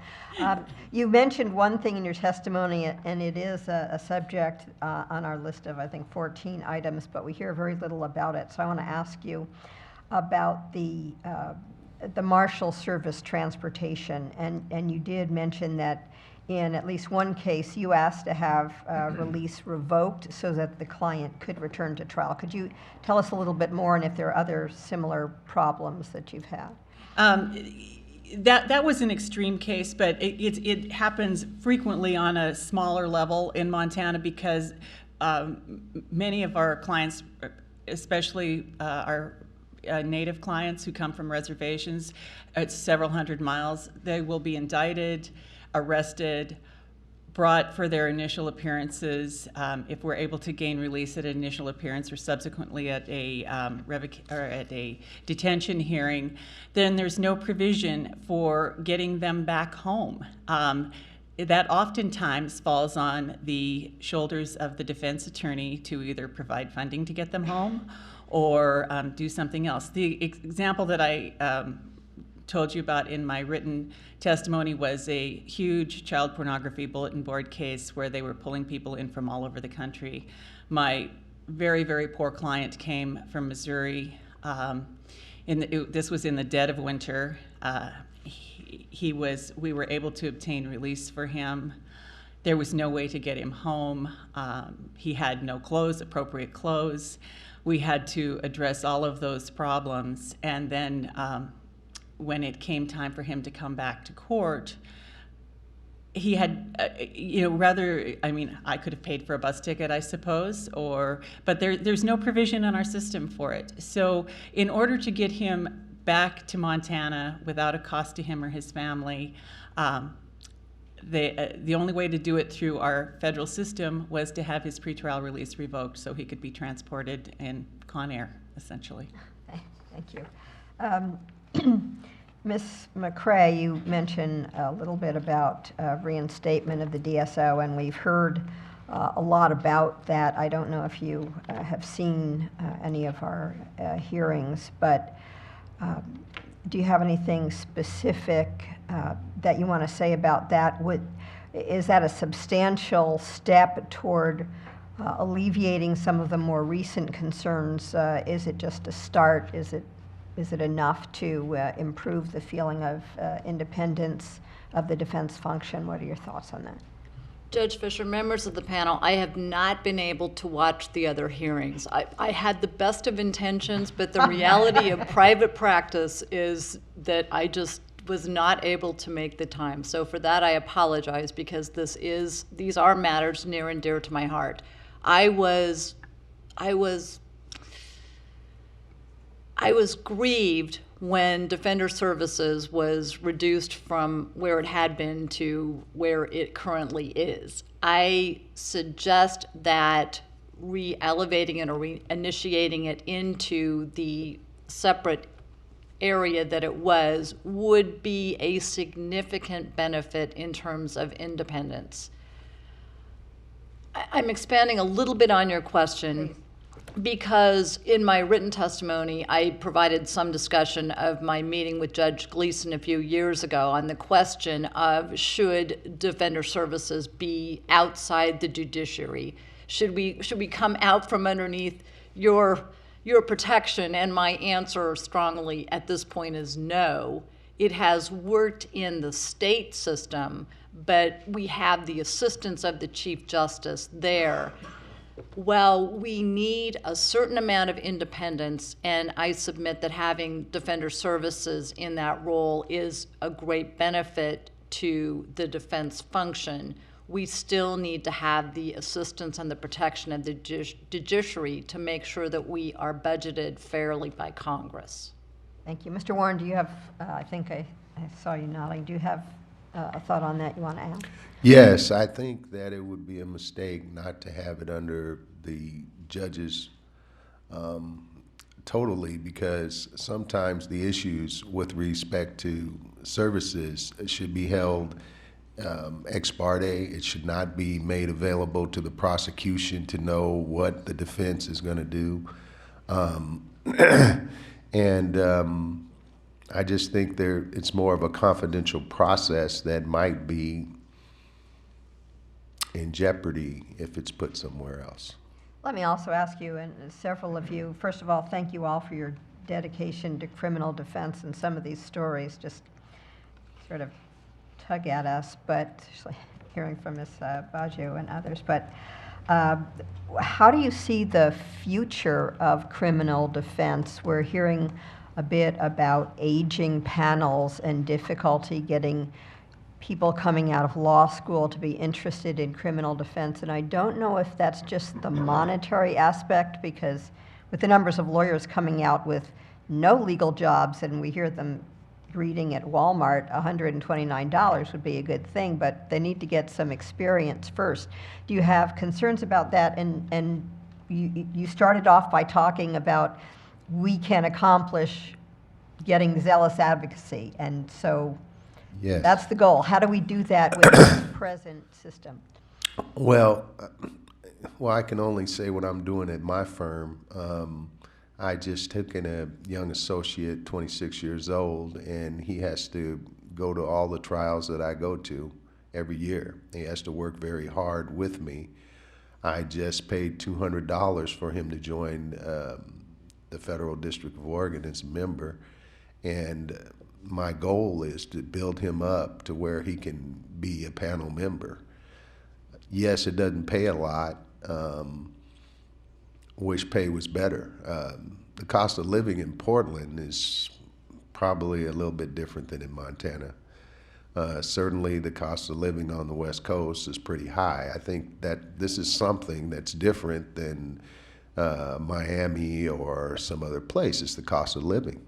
You mentioned one thing in your testimony, and it is a subject on our list of, I think, 14 items, but we hear very little about it. So I want to ask you about the Marshal Service transportation, and you did mention that in at least one case you asked to have release revoked so that the client could return to trial. Could you tell us a little bit more, and if there are other similar problems that you've had? That was an extreme case, but it happens frequently on a smaller level in Montana because many of our clients, especially our native clients who come from reservations at several hundred miles, they will be indicted, arrested, brought for their initial appearances. If we're able to gain release at an initial appearance or subsequently at a detention hearing, then there's no provision for getting them back home. That oftentimes falls on the shoulders of the defense attorney to either provide funding to get them home or do something else. The example that I told you about in my written testimony was a huge child pornography bulletin board case where they were pulling people in from all over the country. My very, very poor client came from Missouri. This was in the dead of winter. We were able to obtain release for him. There was no way to get him home. He had no clothes, appropriate clothes. We had to address all of those problems, and then when it came time for him to come back to court, he had, I could have paid for a bus ticket, I suppose, but there's no provision in our system for it. So in order to get him back to Montana without a cost to him or his family, the only way to do it through our federal system was to have his pretrial release revoked so he could be transported in Con Air, essentially. Thank you. Ms. McCrea, you mentioned a little bit about reinstatement of the DSO, and we've heard a lot about that. I don't know if you have seen any of our hearings, but do you have anything specific that you want to say about that? Is that a substantial step toward alleviating some of the more recent concerns? Is it just a start? Is it enough to improve the feeling of independence of the defense function? What are your thoughts on that? Judge Fisher, members of the panel, I have not been able to watch the other hearings. I had the best of intentions, but the reality of private practice is that I just was not able to make the time. So for that, I apologize, because these are matters near and dear to my heart. I was grieved when Defender Services was reduced from where it had been to where it currently is. I suggest that re-elevating it or re-initiating it into the separate area that it was would be a significant benefit in terms of independence. I'm expanding a little bit on your question, because in my written testimony, I provided some discussion of my meeting with Judge Gleason a few years ago on the question of, should Defender Services be outside the judiciary? Should we come out from underneath your protection? And my answer strongly at this point is no. It has worked in the state system, but we have the assistance of the Chief Justice there. Well, we need a certain amount of independence, and I submit that having Defender Services in that role is a great benefit to the defense function. We still need to have the assistance and the protection of the judiciary to make sure that we are budgeted fairly by Congress. Thank you. Mr. Warren, do you have, I think I saw you nodding, do you have a thought on that you want to add? Yes, I think that it would be a mistake not to have it under the judges totally, because sometimes the issues with respect to services should be held ex parte. It should not be made available to the prosecution to know what the defense is going to do. I just think it's more of a confidential process that might be in jeopardy if it's put somewhere else. Let me also ask you, and several of you, first of all, thank you all for your dedication to criminal defense, and some of these stories just sort of tug at us, but hearing from Ms. Baggio and others, but how do you see the future of criminal defense? We're hearing a bit about aging panels and difficulty getting people coming out of law school to be interested in criminal defense. And I don't know if that's just the monetary aspect, because with the numbers of lawyers coming out with no legal jobs, and we hear them greeting at Walmart, $129 would be a good thing, but they need to get some experience first. Do you have concerns about that? And you started off by talking about we can accomplish getting zealous advocacy, and so Yes. that's the goal. How do we do that with the present system? Well, I can only say what I'm doing at my firm. I just took in a young associate, 26 years old, and he has to go to all the trials that I go to every year. He has to work very hard with me. I just paid $200 for him to join the Federal District of Oregon as a member, and my goal is to build him up to where he can be a panel member. Yes, it doesn't pay a lot. Wish pay was better. The cost of living in Portland is probably a little bit different than in Montana. Certainly the cost of living on the West Coast is pretty high. I think that this is something that's different than Miami or some other place. It's the cost of living.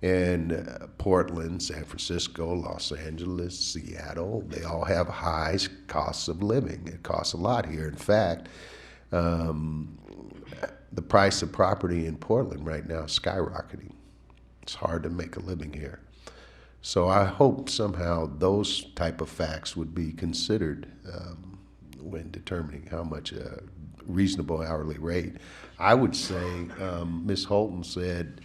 And Portland, San Francisco, Los Angeles, Seattle, they all have high costs of living. It costs a lot here. In fact, the price of property in Portland right now is skyrocketing. It's hard to make a living here. So I hope somehow those type of facts would be considered when determining how much a reasonable hourly rate. I would say Ms. Holton said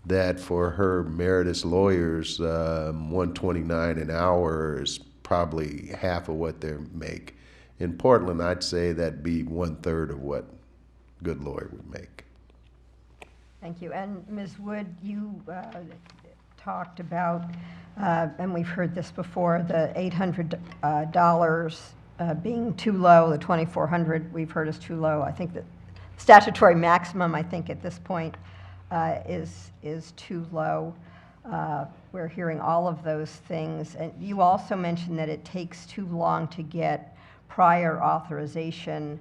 that for her emeritus lawyers, $129 an hour is probably half of what they make. In Portland, I'd say that'd be 1/3 of what a good lawyer would make. Thank you. And Ms. Wood, you talked about, and we've heard this before, the $800 being too low. The 2,400 we've heard is too low. I think the statutory maximum, I think at this point, is too low. We're hearing all of those things. And you also mentioned that it takes too long to get prior authorization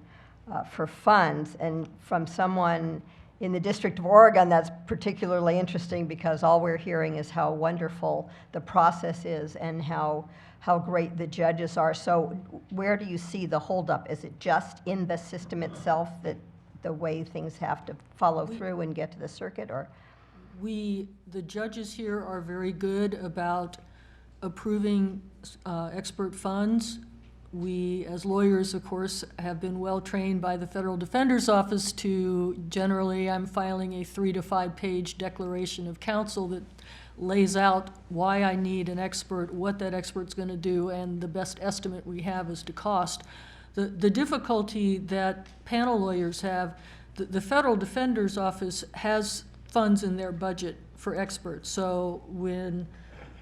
for funds. And from someone in the District of Oregon, that's particularly interesting because all we're hearing is how wonderful the process is and how great the judges are. So where do you see the holdup? Is it just in the system itself, that the way things have to follow through and get to the circuit, or? The judges here are very good about approving expert funds. We, as lawyers, of course, have been well-trained by the Federal Defender's Office to generally, I'm filing a 3 to 5 page declaration of counsel that lays out why I need an expert, what that expert's going to do, and the best estimate we have as to cost. The difficulty that panel lawyers have, the Federal Defender's Office has funds in their budget for experts. So when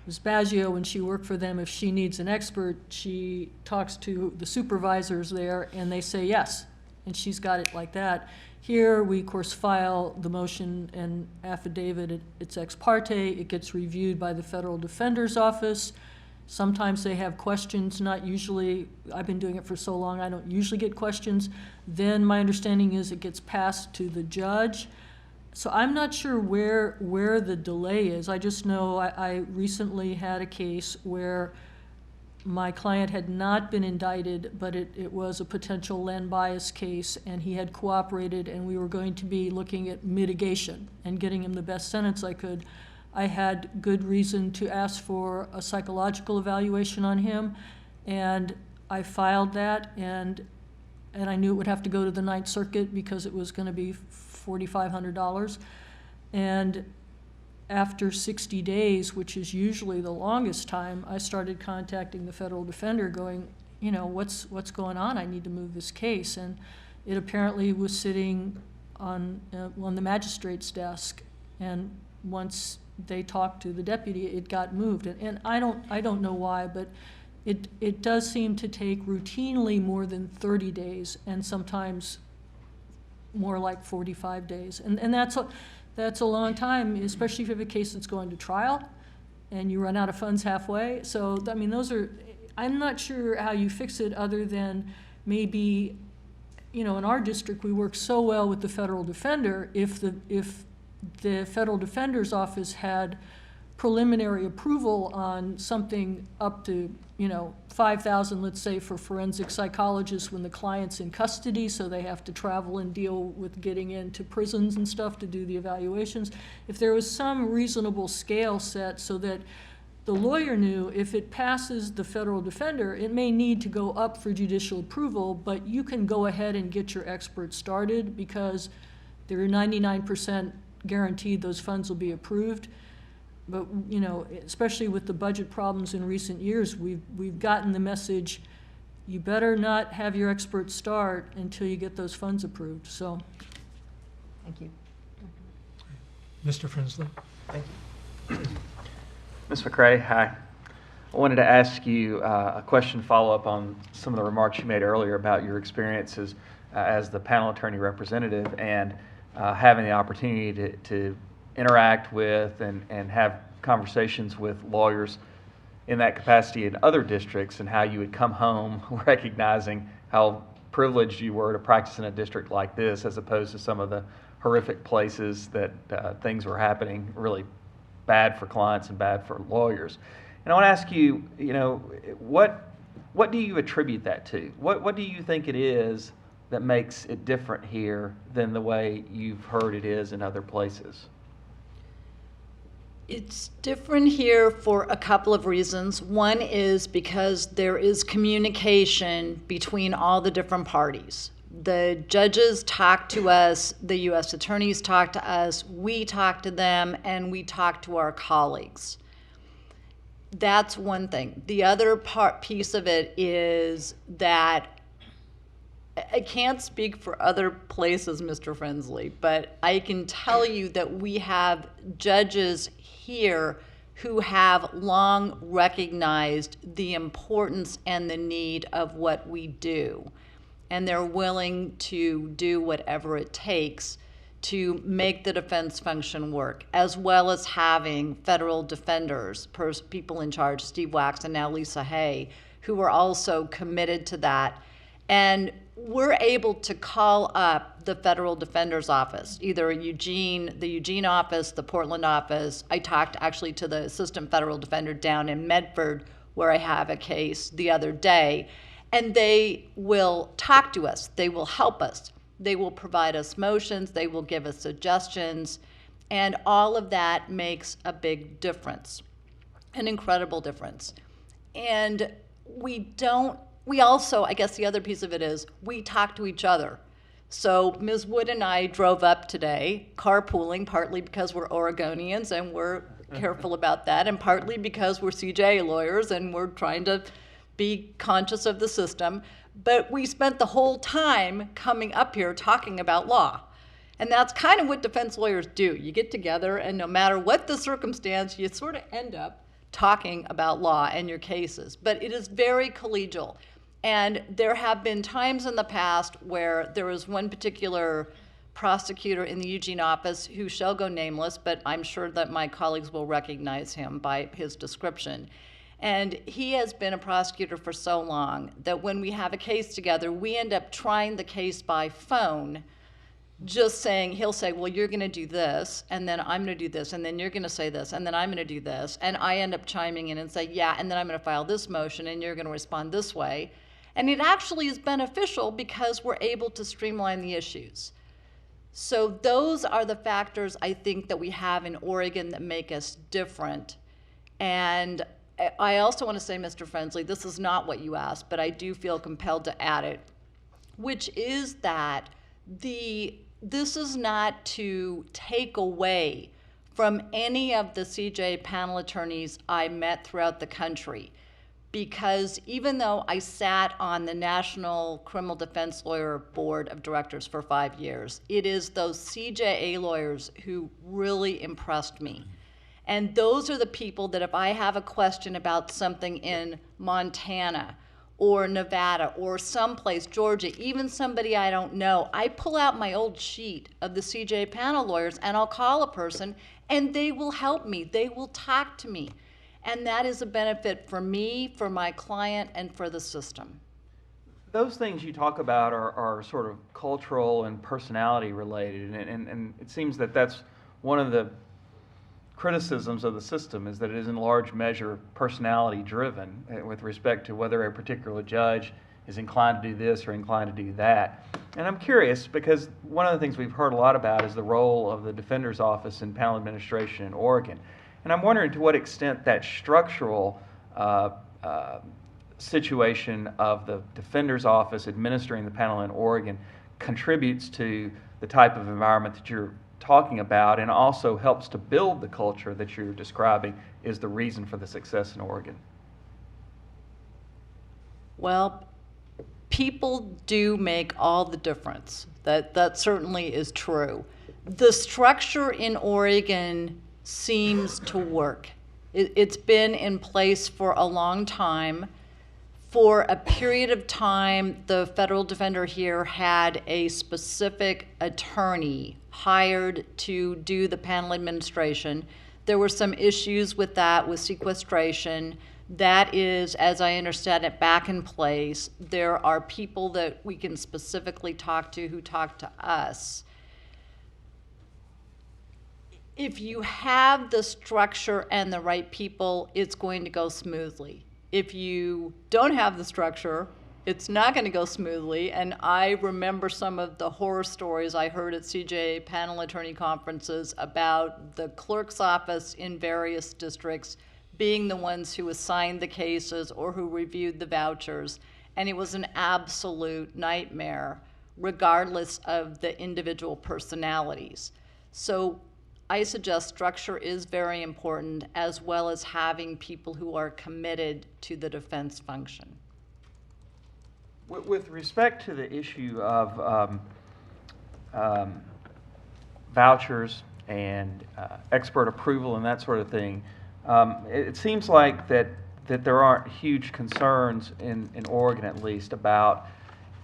Ms. Baggio, when she worked for them, if she needs an expert, she talks to the supervisors there and they say yes, and she's got it like that. Here, we of course file the motion and affidavit, it's ex parte, it gets reviewed by the Federal Defender's Office. Sometimes they have questions, not usually. I've been doing it for so long, I don't usually get questions. Then my understanding is it gets passed to the judge. So I'm not sure where the delay is. I just know I recently had a case where my client had not been indicted, but it was a potential land bias case, and he had cooperated, and we were going to be looking at mitigation and getting him the best sentence I could. I had good reason to ask for a psychological evaluation on him, and I filed that, and I knew it would have to go to the Ninth Circuit because it was going to be $4,500. And after 60 days, which is usually the longest time, I started contacting the federal defender going, you know, what's going on? I need to move this case. And it apparently was sitting on the magistrate's desk. And once they talked to the deputy, it got moved. And I don't know why, but it does seem to take routinely more than 30 days and sometimes more like 45 days. And that's a long time, especially if you have a case that's going to trial and you run out of funds halfway. So, I mean, I'm not sure how you fix it other than maybe, you know, in our district, we work so well with the federal defender. If the federal defender's office had preliminary approval on something up to, you know, $5,000, let's say, for forensic psychologists when the client's in custody, so they have to travel and deal with getting into prisons and stuff to do the evaluations. If there was some reasonable scale set so that the lawyer knew if it passes the federal defender, it may need to go up for judicial approval, but you can go ahead and get your expert started because they're 99% guaranteed those funds will be approved. But, you know, especially with the budget problems in recent years, we've gotten the message, you better not have your expert start until you get those funds approved. So, Thank you. Mr. Frinsley? Thank you. Ms. McCrea, hi. I wanted to ask you a question follow-up on some of the remarks you made earlier about your experiences as the panel attorney representative and having the opportunity to interact with and have conversations with lawyers in that capacity in other districts, and how you would come home recognizing how privileged you were to practice in a district like this as opposed to some of the horrific places that things were happening really bad for clients and bad for lawyers. And I want to ask you, you know, what do you attribute that to? What do you think it is that makes it different here than the way you've heard it is in other places? It's different here for a couple of reasons. One is because there is communication between all the different parties. The judges talk to us, the U.S. attorneys talk to us, we talk to them, and we talk to our colleagues. That's one thing. The other piece of it is that I can't speak for other places, Mr. Frinsley, but I can tell you that we have judges here who have long recognized the importance and the need of what we do. And they're willing to do whatever it takes to make the defense function work, as well as having federal defenders, people in charge, Steve Wax and now Lisa Hay, who are also committed to that. And we're able to call up the federal defender's office, either the Eugene office, the Portland office. I talked actually to the assistant federal defender down in Medford, where I have a case the other day, and they will talk to us. They will help us. They will provide us motions. They will give us suggestions. And all of that makes a big difference, an incredible difference. And we also, I guess the other piece of it is, we talk to each other. So Ms. Wood and I drove up today, carpooling, partly because we're Oregonians and we're careful about that, and partly because we're CJA lawyers and we're trying to be conscious of the system. But we spent the whole time coming up here talking about law. And that's kind of what defense lawyers do. You get together, and no matter what the circumstance, you sort of end up talking about law and your cases. But it is very collegial. And there have been times in the past where there was one particular prosecutor in the Eugene office who shall go nameless, but I'm sure that my colleagues will recognize him by his description. And he has been a prosecutor for so long that when we have a case together, we end up trying the case by phone, just saying, he'll say, well, you're going to do this, and then I'm going to do this, and then you're going to say this, and then I'm going to do this. And I end up chiming in and say, yeah, and then I'm going to file this motion, and you're going to respond this way. And it actually is beneficial because we're able to streamline the issues. So those are the factors I think that we have in Oregon that make us different. And I also want to say, Mr. Frensley, this is not what you asked, but I do feel compelled to add it, which is that this is not to take away from any of the CJA panel attorneys I met throughout the country, because even though I sat on the National Criminal Defense Lawyer Board of Directors for 5 years, it is those CJA lawyers who really impressed me. And those are the people that if I have a question about something in Montana or Nevada or someplace, Georgia, even somebody I don't know, I pull out my old sheet of the CJA panel lawyers and I'll call a person and they will help me. They will talk to me. And that is a benefit for me, for my client, and for the system. Those things you talk about are sort of cultural and personality related, and it seems that that's one of the criticisms of the system, is that it is in large measure personality driven with respect to whether a particular judge is inclined to do this or inclined to do that. And I'm curious, because one of the things we've heard a lot about is the role of the defender's office in panel administration in Oregon. And I'm wondering to what extent that structural situation of the defender's office administering the panel in Oregon contributes to the type of environment that you're talking about, and also helps to build the culture that you're describing is the reason for the success in Oregon. Well, people do make all the difference. That certainly is true. The structure in Oregon seems to work. It's been in place for a long time. For a period of time, the federal defender here had a specific attorney hired to do the panel administration. There were some issues with that, with sequestration. That is, as I understand it, back in place. There are people that we can specifically talk to who talk to us. If you have the structure and the right people, it's going to go smoothly. If you don't have the structure, it's not going to go smoothly. And I remember some of the horror stories I heard at CJA panel attorney conferences about the clerk's office in various districts being the ones who assigned the cases or who reviewed the vouchers. And it was an absolute nightmare, regardless of the individual personalities. So I suggest structure is very important, as well as having people who are committed to the defense function. With respect to the issue of vouchers and expert approval and that sort of thing, It seems like that there aren't huge concerns in Oregon, at least, about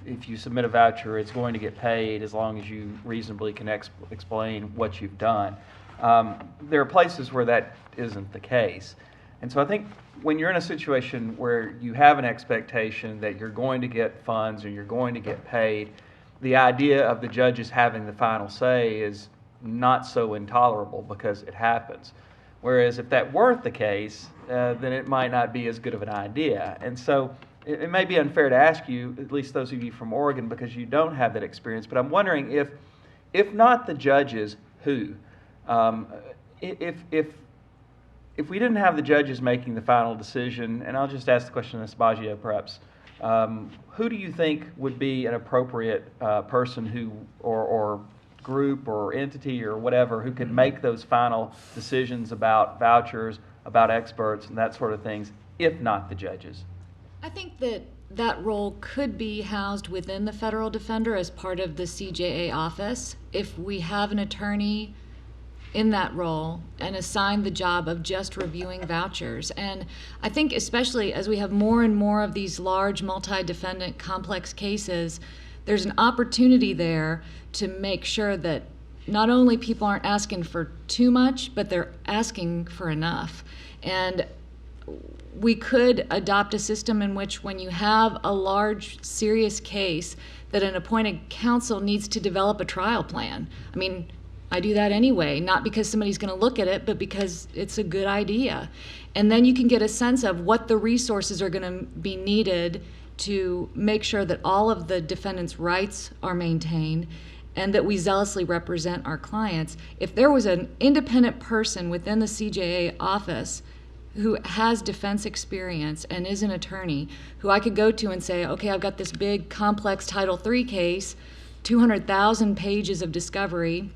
if you submit a voucher, it's going to get paid as long as you reasonably can explain what you've done. There are places where that isn't the case. And so I think when you're in a situation where you have an expectation that you're going to get funds or you're going to get paid, the idea of the judges having the final say is not so intolerable because it happens. Whereas if that weren't the case, then it might not be as good of an idea. And so it may be unfair to ask you, at least those of you from Oregon, because you don't have that experience, but I'm wondering if not the judges, who? If we didn't have the judges making the final decision, and I'll just ask the question to Ms. Baggio perhaps, who do you think would be an appropriate person who, or group or entity or whatever, who could make those final decisions about vouchers, about experts and that sort of things, if not the judges? I think that role could be housed within the federal defender as part of the CJA office. If we have an attorney in that role and assign the job of just reviewing vouchers. And I think especially as we have more and more of these large multi-defendant complex cases, there's an opportunity there to make sure that not only people aren't asking for too much, but they're asking for enough. And we could adopt a system in which when you have a large, serious case, that an appointed counsel needs to develop a trial plan. I mean, I do that anyway, not because somebody's going to look at it, but because it's a good idea. And then you can get a sense of what the resources are going to be needed to make sure that all of the defendant's rights are maintained and that we zealously represent our clients. If there was an independent person within the CJA office who has defense experience and is an attorney, who I could go to and say, okay, I've got this big complex Title III case, 200,000 pages of discovery,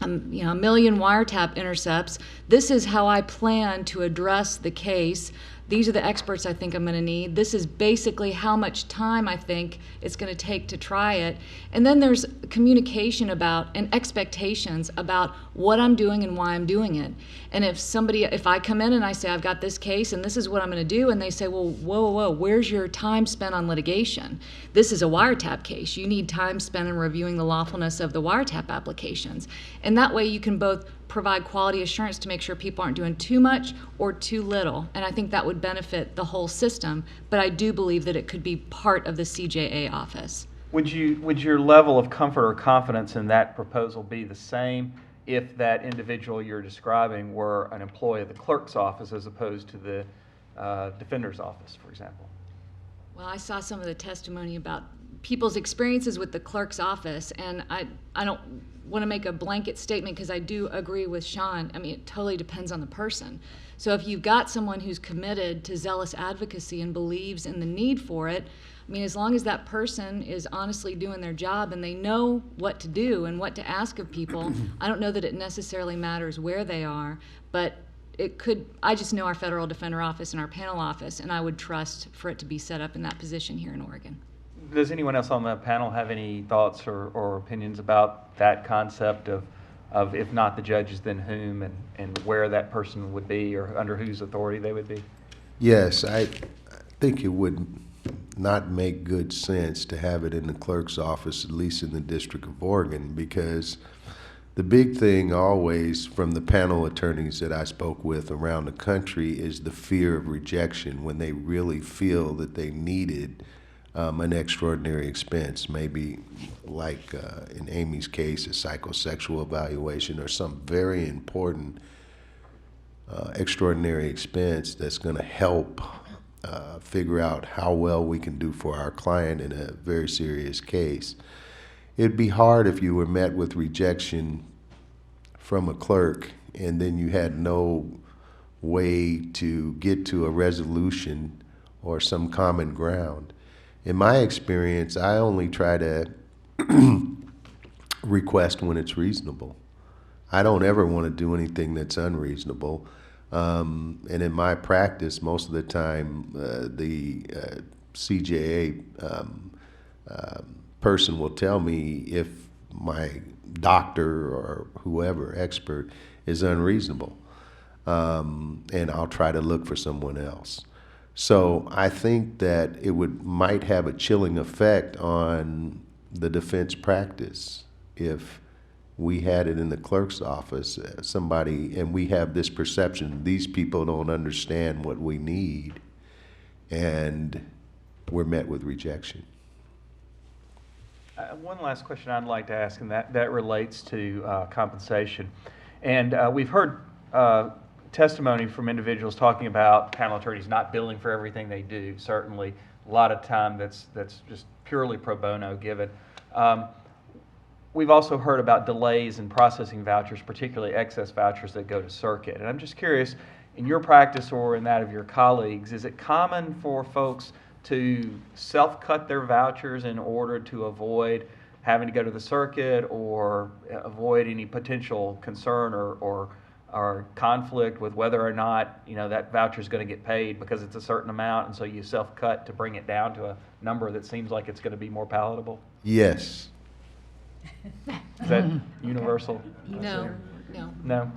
a million wiretap intercepts. This is how I plan to address the case. These are the experts I think I'm going to need. This is basically how much time I think it's going to take to try it. And then there's communication about and expectations about what I'm doing and why I'm doing it. And if I come in and I say, I've got this case and this is what I'm going to do, and they say, well, whoa, where's your time spent on litigation? This is a wiretap case. You need time spent in reviewing the lawfulness of the wiretap applications. And that way you can both provide quality assurance to make sure people aren't doing too much or too little. And I think that would benefit the whole system. But I do believe that it could be part of the CJA office. Would your level of comfort or confidence in that proposal be the same if that individual you're describing were an employee of the clerk's office as opposed to the defender's office, for example? Well, I saw some of the testimony about people's experiences with the clerk's office, and I don't want to make a blanket statement because I do agree with Shaun. I mean, it totally depends on the person. So if you've got someone who's committed to zealous advocacy and believes in the need for it, I mean, as long as that person is honestly doing their job and they know what to do and what to ask of people, I don't know that it necessarily matters where they are, but it could. I just know our federal defender office and our panel office, and I would trust for it to be set up in that position here in Oregon. Does anyone else on the panel have any thoughts or opinions about that concept of if not the judges, then whom, and where that person would be or under whose authority they would be? Yes, I think it would not make good sense to have it in the clerk's office, at least in the District of Oregon, because the big thing always from the panel attorneys that I spoke with around the country is the fear of rejection when they really feel that they needed an extraordinary expense, maybe like in Amy's case, a psychosexual evaluation or some very important extraordinary expense that's going to help figure out how well we can do for our client in a very serious case. It'd be hard if you were met with rejection from a clerk and then you had no way to get to a resolution or some common ground. In my experience, I only try to request when it's reasonable. I don't ever want to do anything that's unreasonable. And in my practice, most of the time, the CJA person will tell me if my doctor or whoever, expert, is unreasonable. and I'll try to look for someone else. So I think that it might have a chilling effect on the defense practice if we had it in the clerk's office, somebody, and we have this perception, these people don't understand what we need, and we're met with rejection. One last question I'd like to ask, and that relates to compensation. And we've heard testimony from individuals talking about panel attorneys not billing for everything they do. Certainly, a lot of time that's just purely pro bono given. We've also heard about delays in processing vouchers, particularly excess vouchers that go to circuit. And I'm just curious, in your practice or in that of your colleagues, is it common for folks to self-cut their vouchers in order to avoid having to go to the circuit or avoid any potential concern or conflict with whether or not, you know, that voucher is going to get paid because it's a certain amount, and so you self-cut to bring it down to a number that seems like it's going to be more palatable? Yes. Is that universal? No, no. No?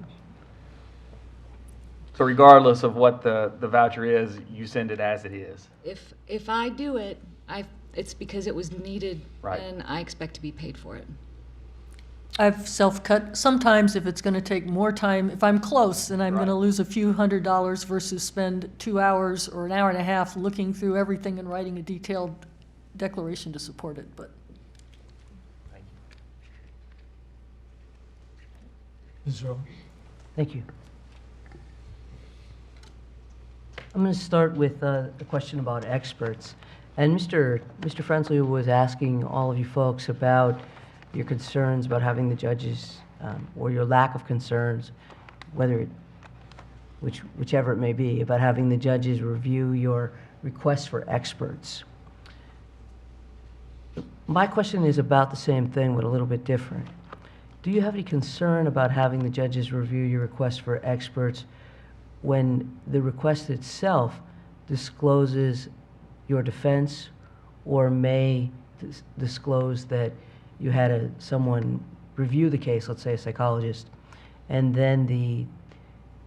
So regardless of what the voucher is, you send it as it is? If I do it, it's because it was needed, Right. and I expect to be paid for it. I've self-cut. Sometimes if it's going to take more time, if I'm close and I'm going to lose a few $100s versus spend 2 hours or an hour and a half looking through everything and writing a detailed declaration to support it, but. Ms. Rowe? Thank you. I'm going to start with a question about experts. And Mr. Frensley was asking all of you folks about your concerns about having the judges, or your lack of concerns, whichever it may be, about having the judges review your requests for experts. My question is about the same thing, but a little bit different. Do you have any concern about having the judges review your request for experts when the request itself discloses your defense or may disclose that you had someone review the case, let's say a psychologist, and then the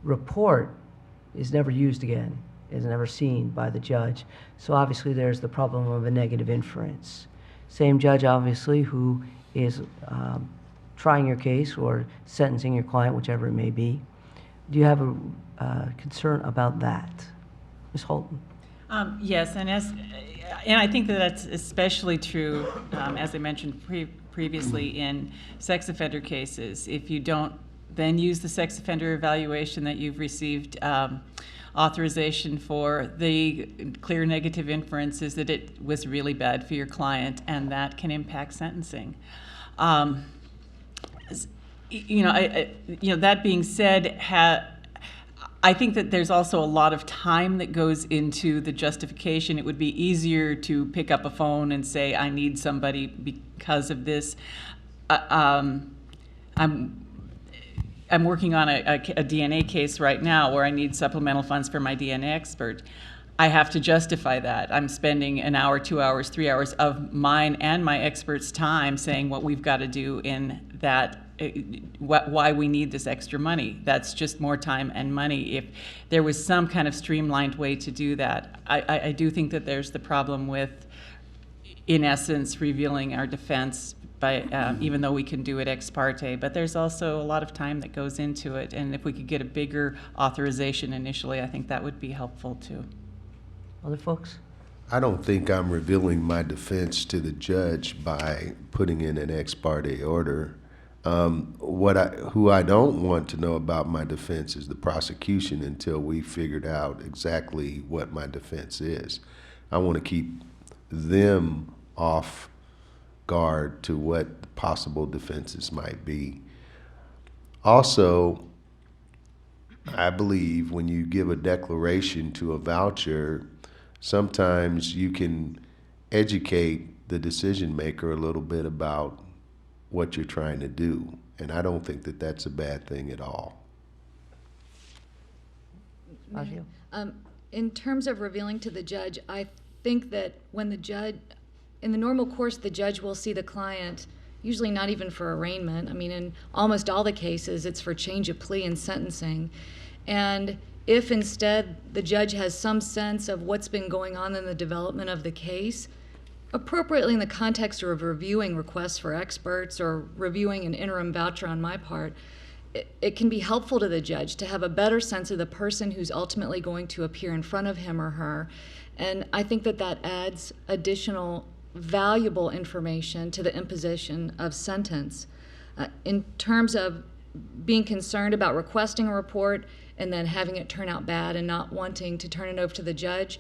report is never used again, is never seen by the judge? So obviously there's the problem of a negative inference. Same judge, obviously, who is trying your case or sentencing your client, whichever it may be. Do you have a concern about that? Ms. Holton? Yes, and I think that that's especially true, as I mentioned previously, in sex offender cases. If you don't then use the sex offender evaluation that you've received authorization for, the clear negative inference is that it was really bad for your client, and that can impact sentencing. That being said, I think that there's also a lot of time that goes into the justification. It would be easier to pick up a phone and say, I need somebody because of this. I'm working on a DNA case right now where I need supplemental funds for my DNA expert. I have to justify that. I'm spending an hour, 2 hours, 3 hours of mine and my expert's time saying what we've got to do in that, why we need this extra money. That's just more time and money. If there was some kind of streamlined way to do that, I do think that there's the problem with, in essence, revealing our defense by, even though we can do it ex parte, but there's also a lot of time that goes into it, and if we could get a bigger authorization initially, I think that would be helpful too. Other folks? I don't think I'm revealing my defense to the judge by putting in an ex parte order. Who I don't want to know about my defense is the prosecution until we figured out exactly what my defense is. I want to keep them off guard to what possible defenses might be. Also, I believe when you give a declaration to a voucher, sometimes you can educate the decision maker a little bit about what you're trying to do. And I don't think that that's a bad thing at all. Baggio? In terms of revealing to the judge, I think that when the judge, in the normal course, the judge will see the client, usually not even for arraignment. I mean, in almost all the cases, it's for change of plea and sentencing. And if instead the judge has some sense of what's been going on in the development of the case, appropriately in the context of reviewing requests for experts or reviewing an interim voucher on my part, it can be helpful to the judge to have a better sense of the person who's ultimately going to appear in front of him or her. And I think that that adds additional valuable information to the imposition of sentence. In terms of being concerned about requesting a report and then having it turn out bad and not wanting to turn it over to the judge,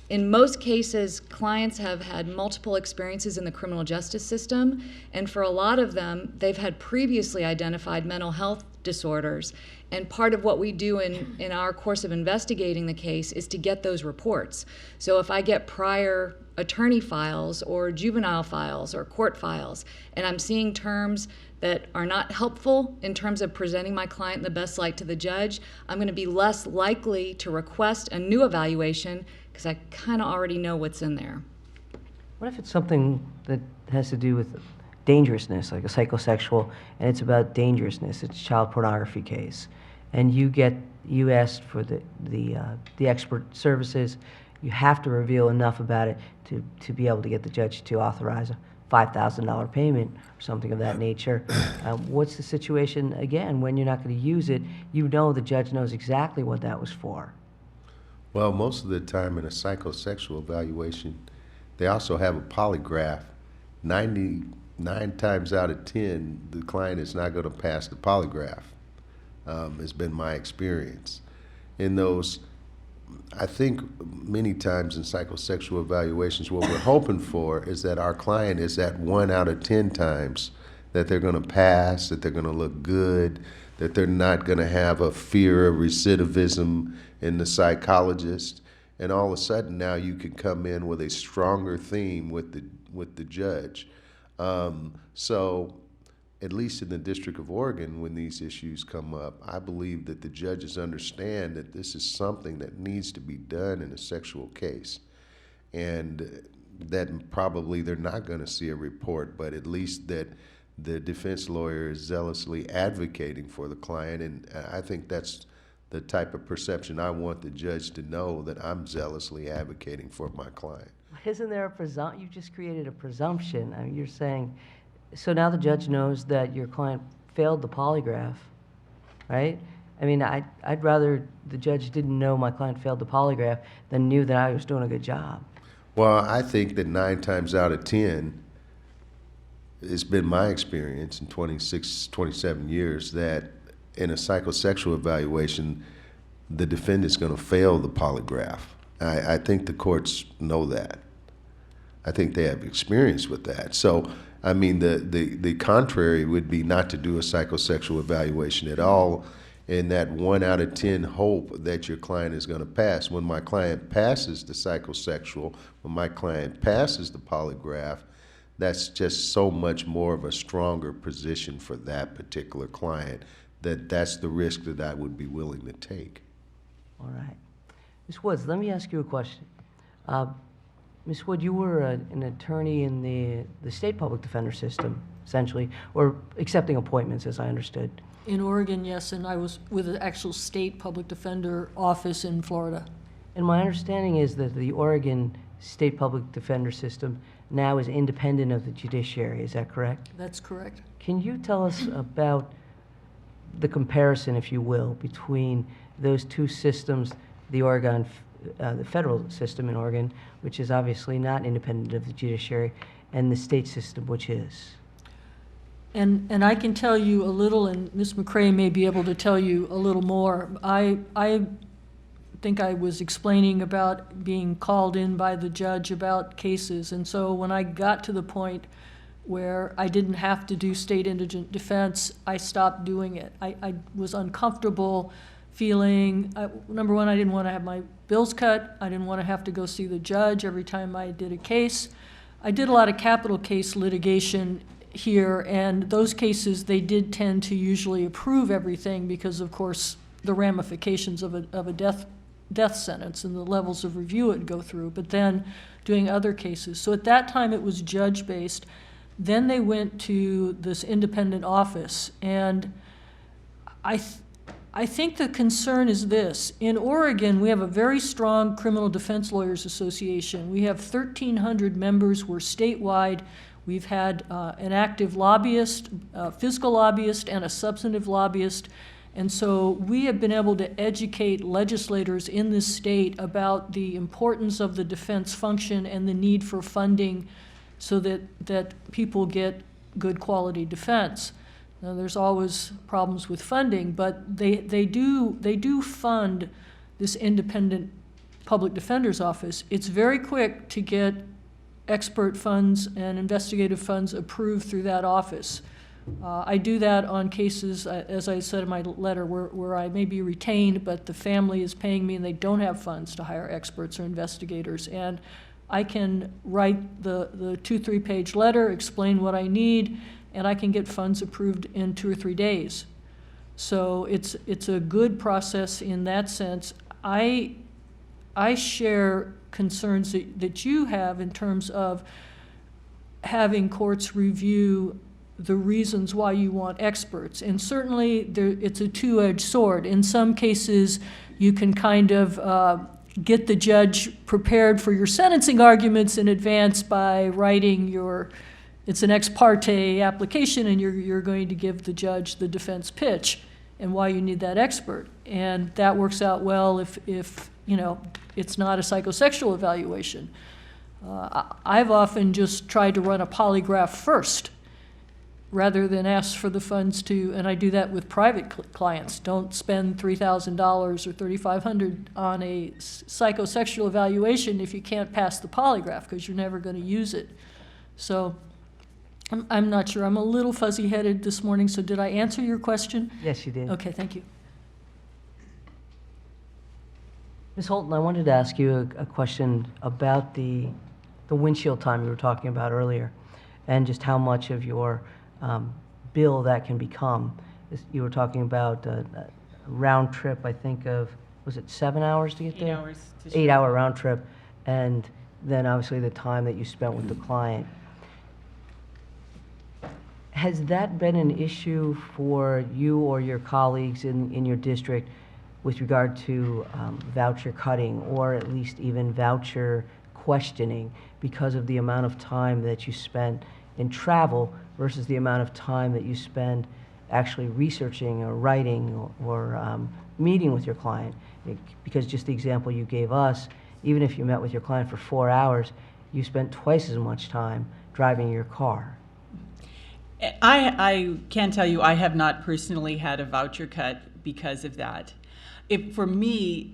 in most cases, clients have had multiple experiences in the criminal justice system, and for a lot of them, they've had previously identified mental health disorders. And part of what we do in our course of investigating the case is to get those reports. So if I get prior attorney files or juvenile files or court files, and I'm seeing terms that are not helpful in terms of presenting my client in the best light to the judge, I'm going to be less likely to request a new evaluation because I kind of already know what's in there. What if it's something that has to do with dangerousness, like a psychosexual, and it's about dangerousness, it's a child pornography case, and you asked for the expert services, you have to reveal enough about it to be able to get the judge to authorize a $5,000 payment or something of that nature. What's the situation, again, when you're not going to use it, you know the judge knows exactly what that was for? Well, most of the time in a psychosexual evaluation, they also have a polygraph. 99 times out of 10, the client is not going to pass the polygraph. It's been my experience. In those, I think many times in psychosexual evaluations, what we're hoping for is that our client is at 1 out of 10 times that they're going to pass, that they're going to look good, that they're not going to have a fear of recidivism in the psychologist. And all of a sudden now you can come in with a stronger theme with the judge. So at least in the District of Oregon, when these issues come up, I believe that the judges understand that this is something that needs to be done in a sexual case. And that probably they're not going to see a report, but at least that the defense lawyer is zealously advocating for the client. And I think that's the type of perception I want the judge to know, that I'm zealously advocating for my client. Isn't there a presumption? You just created a presumption. I mean, you're saying, so now the judge knows that your client failed the polygraph, right? I mean, I'd rather the judge didn't know my client failed the polygraph than knew that I was doing a good job. Well, I think that 9 times out of 10, it's been my experience in 26, 27 years that in a psychosexual evaluation, the defendant's going to fail the polygraph. I think the courts know that. I think they have experience with that. So, I mean, the contrary would be not to do a psychosexual evaluation at all, in that 1 out of 10 hope that your client is going to pass. When my client passes the psychosexual, when my client passes the polygraph, that's just so much more of a stronger position for that particular client, that's the risk that I would be willing to take. All right. Ms. Woods, let me ask you a question. Ms. Wood, you were an attorney in the state public defender system, essentially, or accepting appointments, as I understood. In Oregon, yes, and I was with an actual state public defender office in Florida. And my understanding is that the Oregon state public defender system now is independent of the judiciary. Is that correct? That's correct. Can you tell us about the comparison, if you will, between those two systems, the Oregon, the federal system in Oregon, which is obviously not independent of the judiciary, and the state system, which is? And I can tell you a little, and Ms. McCrea may be able to tell you a little more. I think I was explaining about being called in by the judge about cases, and so when I got to the point where I didn't have to do state indigent defense, I stopped doing it. I was uncomfortable feeling, number one, I didn't want to have my bills cut. I didn't want to have to go see the judge every time I did a case. I did a lot of capital case litigation here, and those cases, they did tend to usually approve everything because, of course, the ramifications of a death sentence and the levels of review it would go through, but then doing other cases. So at that time, it was judge-based. Then they went to this independent office, and I I think the concern is this. In Oregon, we have a very strong Criminal Defense Lawyers Association. We have 1,300 members. We're statewide. We've had an active lobbyist, a fiscal lobbyist, and a substantive lobbyist. And so we have been able to educate legislators in this state about the importance of the defense function and the need for funding so that people get good quality defense. Now, there's always problems with funding, but they do fund this independent public defender's office. It's very quick to get expert funds and investigative funds approved through that office. I do that on cases, as I said in my letter, where I may be retained, but the family is paying me and they don't have funds to hire experts or investigators. And I can write the 2-3 page letter, explain what I need, and I can get funds approved in 2 or 3 days. So it's a good process in that sense. I share concerns that you have in terms of having courts review the reasons why you want experts. And certainly it's a two-edged sword. In some cases, you can kind of get the judge prepared for your sentencing arguments in advance by writing it's an ex parte application, and you're going to give the judge the defense pitch and why you need that expert. And that works out well if it's not a psychosexual evaluation. I've often just tried to run a polygraph first rather than ask for the funds and I do that with private clients. Don't spend $3,000 or $3,500 on a psychosexual evaluation if you can't pass the polygraph, because you're never going to use it. So I'm not sure. I'm a little fuzzy-headed this morning, so did I answer your question? Yes, you did. Okay, thank you. Ms. Holton, I wanted to ask you a question about the windshield time you were talking about earlier, and just how much of your bill that can become. You were talking about a round trip, I think of, was it 7 hours to get there? 8 hours. 8-hour round trip, and then obviously the time that you spent with the client. Has that been an issue for you or your colleagues in your district with regard to voucher cutting, or at least even voucher questioning, because of the amount of time that you spent in travel versus the amount of time that you spend actually researching or writing or meeting with your client? Because just the example you gave us, even if you met with your client for 4 hours, you spent twice as much time driving your car. I can tell you I have not personally had a voucher cut because of that. For me,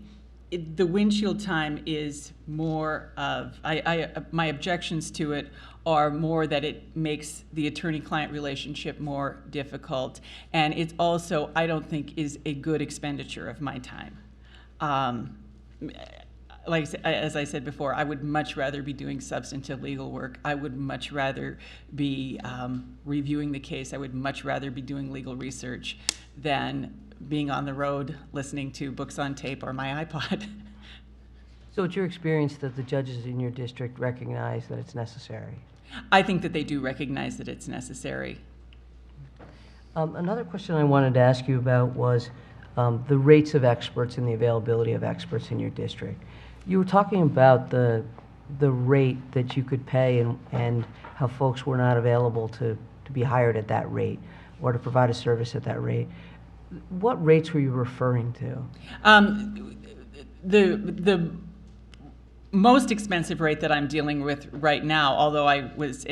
the windshield time is more of, my objections to it are more that it makes the attorney-client relationship more difficult. And it's also, I don't think, is a good expenditure of my time. As I said before, I would much rather be doing substantive legal work. I would much rather be reviewing the case. I would much rather be doing legal research than being on the road listening to books on tape or my iPod. So it's your experience that the judges in your district recognize that it's necessary? I think that they do recognize that it's necessary. Another question I wanted to ask you about was the rates of experts and the availability of experts in your district. You were talking about the rate that you could pay and how folks were not available to be hired at that rate or to provide a service at that rate. What rates were you referring to? The most expensive rate that I'm dealing with right now, although I was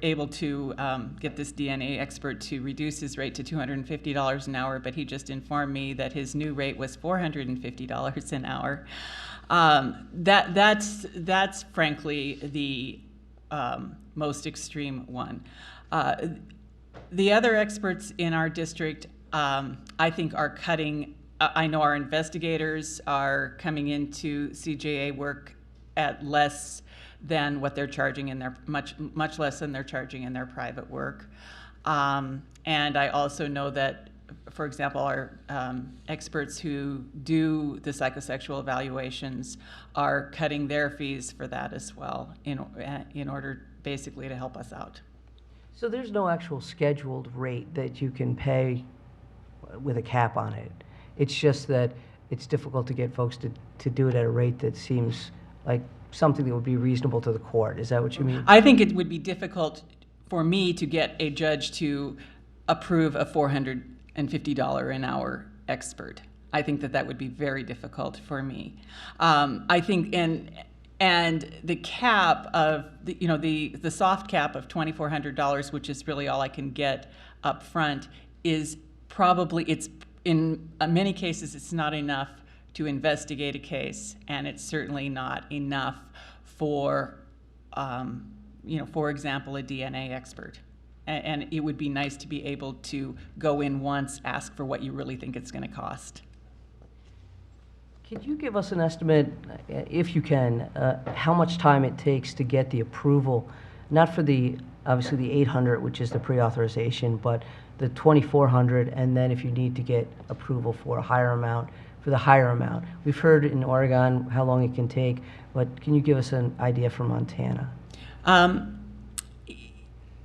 able to get this DNA expert to reduce his rate to $250 an hour, but he just informed me that his new rate was $450 an hour. That's frankly the most extreme one. The other experts in our district, I think, are cutting. I know our investigators are coming into CJA work at less than what they're charging in their much less than they're charging in their private work. And I also know that, for example, our experts who do the psychosexual evaluations are cutting their fees for that as well in order basically to help us out. So there's no actual scheduled rate that you can pay with a cap on it. It's just that it's difficult to get folks to do it at a rate that seems like something that would be reasonable to the court. Is that what you mean? I think it would be difficult for me to get a judge to approve a $450 an hour expert. I think that would be very difficult for me. I think, and the cap of the soft cap of $2,400, which is really all I can get up front, is probably, it's in many cases it's not enough to investigate a case, and it's certainly not enough for for example, a DNA expert. And it would be nice to be able to go in once, ask for what you really think it's going to cost. Could you give us an estimate, if you can, how much time it takes to get the approval, not for obviously the 800, which is the pre-authorization, but the 2,400, and then if you need to get approval for a higher amount, for the higher amount? We've heard in Oregon how long it can take, but can you give us an idea for Montana?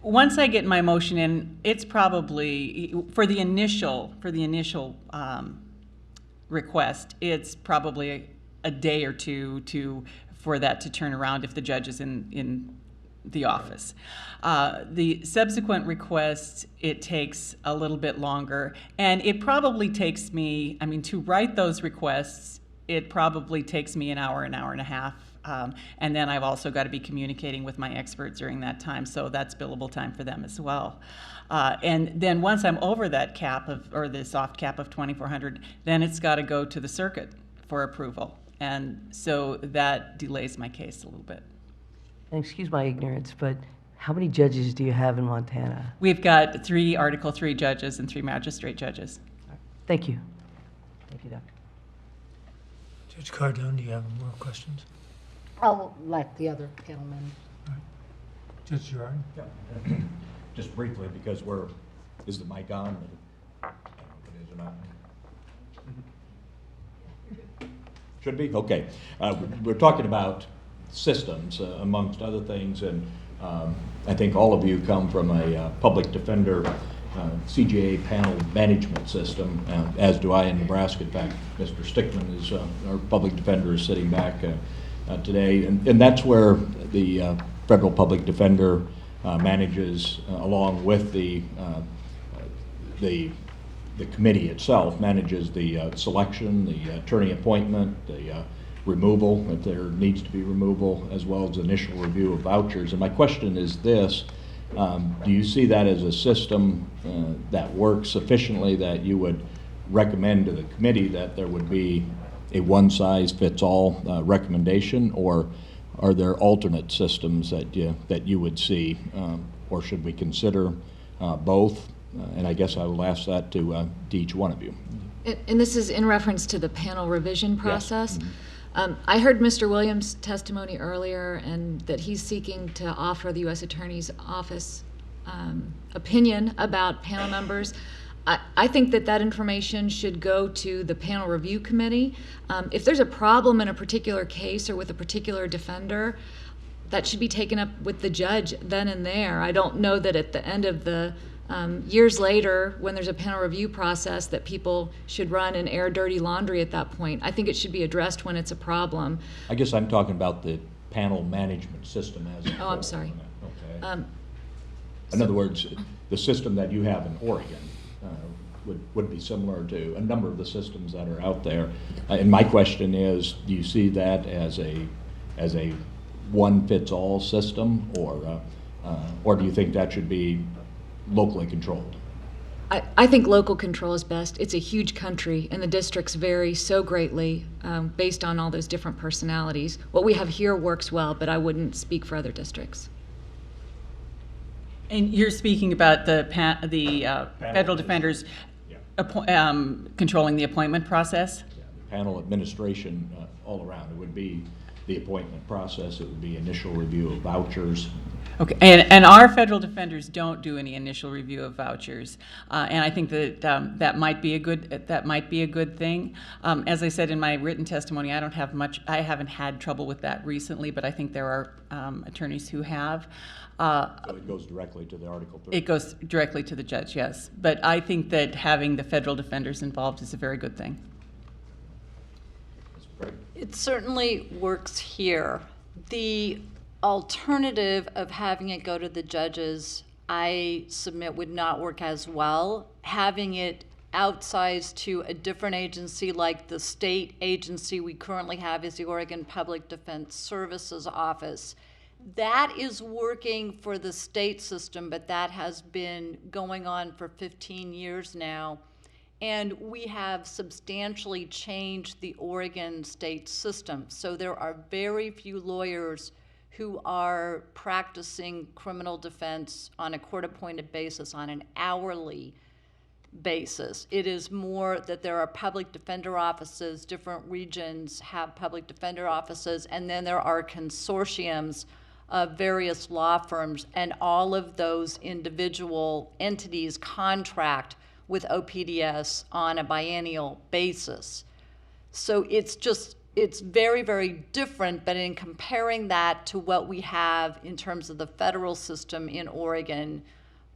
Once I get my motion in, it's probably, for the initial request, it's probably a day or two for that to turn around if the judge is in the office. The subsequent requests, it takes a little bit longer, and it probably takes me, to write those requests, it probably takes me an hour and a half. And then I've also got to be communicating with my experts during that time, so that's billable time for them as well. And then once I'm over that cap or the soft cap of 2,400, then it's got to go to the circuit for approval. And so that delays my case a little bit. And excuse my ignorance, but how many judges do you have in Montana? We've got 3 Article 3 judges and 3 magistrate judges. Thank you. Thank you, Doctor. Judge Cardone, do you have more questions? I'll let the other panel members. Judge Girard? Yeah. Just briefly, because is the mic on? I don't know if it is or not. Should be? Okay. We're talking about systems, amongst other things, and I think all of you come from a public defender CJA panel management system, as do I in Nebraska. In fact, Mr. Stickman is our public defender, is sitting back today, and that's where the federal public defender manages, along with the committee itself, manages the selection, the attorney appointment, the removal, if there needs to be removal, as well as initial review of vouchers. And my question is this: do you see that as a system that works sufficiently that you would recommend to the committee that there would be a one-size-fits-all recommendation, or are there alternate systems that you would see, or should we consider both? And I guess I will ask that to each one of you. And this is in reference to the panel revision process. Yes. Mm-hmm. I heard Mr. Williams' testimony earlier, and that he's seeking to offer the U.S. Attorney's Office opinion about panel members. I think that information should go to the panel review committee. If there's a problem in a particular case or with a particular defender, that should be taken up with the judge then and there. I don't know that at the end of the years later, when there's a panel review process, that people should run and air dirty laundry at that point. I think it should be addressed when it's a problem. I guess I'm talking about the panel management system as a whole. Oh, I'm sorry. Okay. In other words, the system that you have in Oregon would be similar to a number of the systems that are out there. And my question is, do you see that as a one-fits-all system, or do you think that should be locally controlled? I think local control is best. It's a huge country, and the districts vary so greatly based on all those different personalities. What we have here works well, but I wouldn't speak for other districts. And you're speaking about the federal defenders controlling the appointment process? Yeah, the panel administration all around. It would be the appointment process. It would be initial review of vouchers, Okay, and our federal defenders don't do any initial review of vouchers, and I think that that might be a good thing. As I said in my written testimony, I haven't had trouble with that recently, but I think there are attorneys who have. So it goes directly to the Article 3? It goes directly to the judge, yes. But I think that having the federal defenders involved is a very good thing. It certainly works here. The alternative of having it go to the judges, I submit, would not work as well. Having it outsized to a different agency, like the state agency we currently have is the Oregon Public Defense Services Office. That is working for the state system, but that has been going on for 15 years now. And we have substantially changed the Oregon state system. So there are very few lawyers who are practicing criminal defense on a court-appointed basis, on an hourly basis. It is more that there are public defender offices, different regions have public defender offices, and then there are consortiums of various law firms, and all of those individual entities contract with OPDS on a biennial basis. So it's very, very different, but in comparing that to what we have in terms of the federal system in Oregon,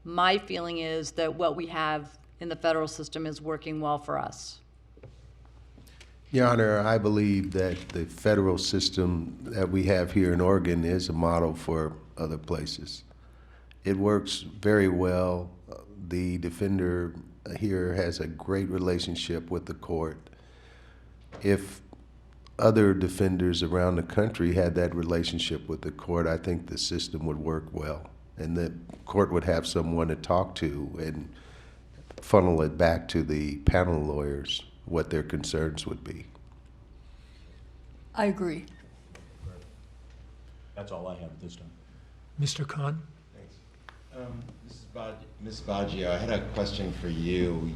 my feeling is that what we have in the federal system is working well for us. Your Honor, I believe that the federal system that we have here in Oregon is a model for other places. It works very well. The defender here has a great relationship with the court. If other defenders around the country had that relationship with the court, I think the system would work well, and the court would have someone to talk to and funnel it back to the panel lawyers what their concerns would be. I agree. That's all I have at this time. Mr. Khan? Ms. Baggio, I had a question for you.